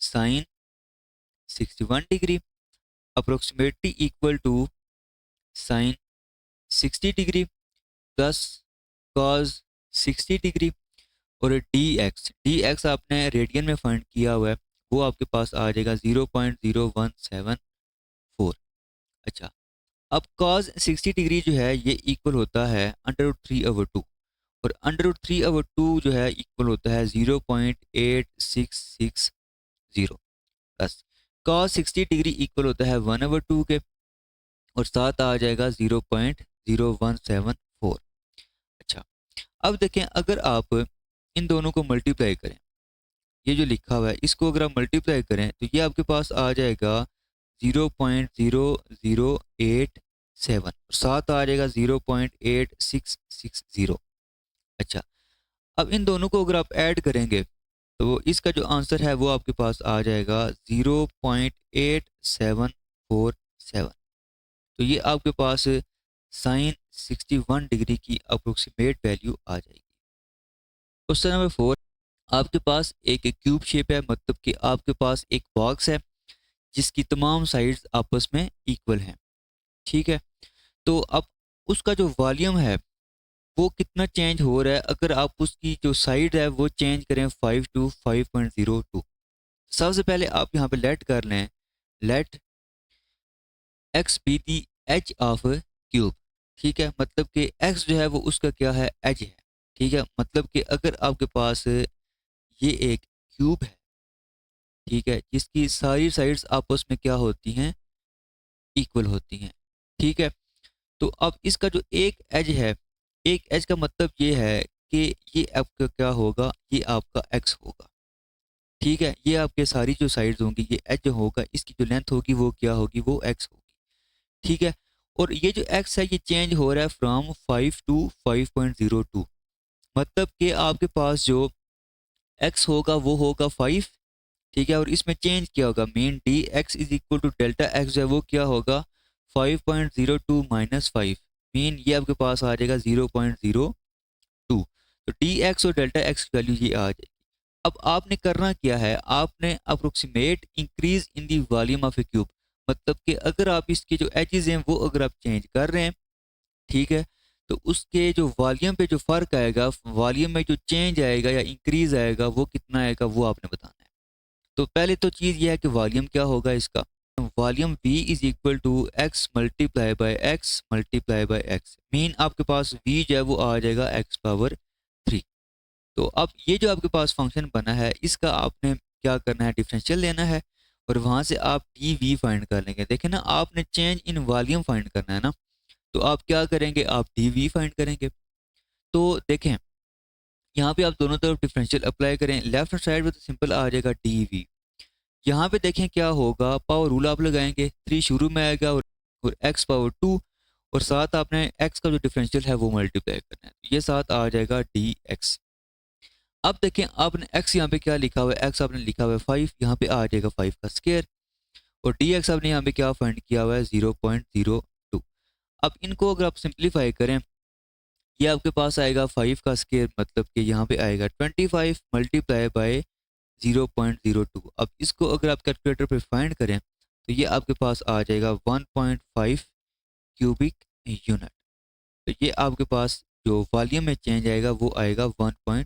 sine 61 degree approximately equal to sine 60 degree plus cos 60 degree, और डी एक्स आपने रेडियन में फाइंड किया हुआ है, वो आपके पास आ जाएगा 0.0174। अच्छा, अब कॉज 60 डिग्री जो है ये इक्वल होता है √3/2, और √3/2 जो है इक्वल होता है 0.8660, प्लस कॉज 60 डिग्री इक्वल होता है 1/2 के, और साथ आ जाएगा 0.0174। अच्छा, अब देखें अगर आप इन दोनों को मल्टीप्लाई करें, ये जो लिखा हुआ है इसको अगर आप मल्टीप्लाई करें तो ये आपके पास आ जाएगा 0.0087, साथ आ जाएगा 0.8660। अच्छा, अब इन दोनों को अगर आप ऐड करेंगे तो इसका जो आंसर है वो आपके पास आ जाएगा 0.8747, तो ये आपके पास साइन 61 डिग्री की अप्रोक्सीमेट वैल्यू आ जाएगी। क्वेश्चन नंबर 4, आपके पास एक क्यूब शेप है, मतलब कि आपके पास एक बॉक्स है जिसकी तमाम साइड्स आपस में इक्वल हैं। ठीक है, तो अब उसका जो वॉल्यूम है वो कितना चेंज हो रहा है अगर आप उसकी जो साइड है वो चेंज करें 5 टू 5.02। सबसे पहले आप यहाँ पे लेट कर लें, let x be the edge of cube. ठीक है, मतलब कि एक्स जो है वो उसका क्या है, एज है। ठीक है, मतलब कि अगर आपके पास ये एक क्यूब है, ठीक है, जिसकी सारी साइड्स आपस में क्या होती हैं, इक्वल होती हैं। ठीक है, तो अब इसका जो एक एज है, एक एज का मतलब ये है कि ये आपका क्या होगा, ये आपका एक्स होगा। ठीक है, ये आपके सारी जो साइड्स होंगी, ये एज होगा, इसकी जो लेंथ होगी वो क्या होगी, वो एक्स होगी। ठीक है, और ये जो एक्स है ये चेंज हो रहा है फ्रॉम 5 टू 5.02। मतलब कि आपके पास जो एक्स होगा वो होगा 5। ठीक है, और इसमें चेंज क्या होगा, mean d x is equal to delta x जो है वो क्या होगा, 5.02 माइनस 5। मीन ये आपके पास आ जाएगा 0.02। तो डी एक्स और डेल्टा एक्स की वैल्यू ये आ जाएगी। अब आपने करना क्या है, आपने approximate increase in the volume of A cube. मतलब कि अगर आप इसके जो एजेस हैं वो अगर आप चेंज कर रहे हैं, ठीक है, तो उसके जो वॉल्यूम पे जो फर्क आएगा, वॉल्यूम में जो चेंज आएगा या इंक्रीज आएगा वो कितना आएगा, वो आपने बताना है। तो पहले तो चीज़ ये है कि वॉल्यूम क्या होगा इसका, volume v is equal to x multiply by x. Mean आपके पास v जो है वो आ जाएगा एक्स पावर 3। तो अब ये जो आपके पास फंक्शन बना है इसका आपने क्या करना है, डिफरेंशियल लेना है, और वहां से आप डी वी फाइंड कर लेंगे। देखें ना, आपने चेंज इन वॉल्यूम फाइंड करना है ना, तो आप क्या करेंगे, आप डी वी फाइंड करेंगे। तो देखें यहाँ पे आप दोनों तरफ डिफरेंशियल अप्लाई करें, लेफ्ट साइड में तो सिंपल आ जाएगा डी वी। यहाँ पे देखें क्या होगा, पावर रूल आप लगाएंगे, 3 शुरू में आएगा और एक्स पावर 2, और साथ आपने एक्स का जो डिफरेंशियल है वो मल्टीप्लाई करना है, ये साथ आ जाएगा डी एक्स। अब देखें आपने एक्स यहाँ पे क्या लिखा हुआ है, एक्स आपने लिखा हुआ है 5, यहाँ पे आ जाएगा 5 का स्क्वायर, और डी एक्स आपने यहाँ पे क्या फाइंड किया हुआ है 0.02। अब इनको अगर आप सिंप्लीफाई करें, ये आपके पास आएगा 5 का स्क्वायर, मतलब कि यहाँ पे आएगा 25 मल्टीप्लाई बाय 0.02। अब इसको अगर आप कैलकुलेटर पे फाइंड करें तो ये आपके पास आ जाएगा 1.5 क्यूबिक यूनिट। तो ये आपके पास जो वॉल्यूम में चेंज आएगा वो आएगा 1.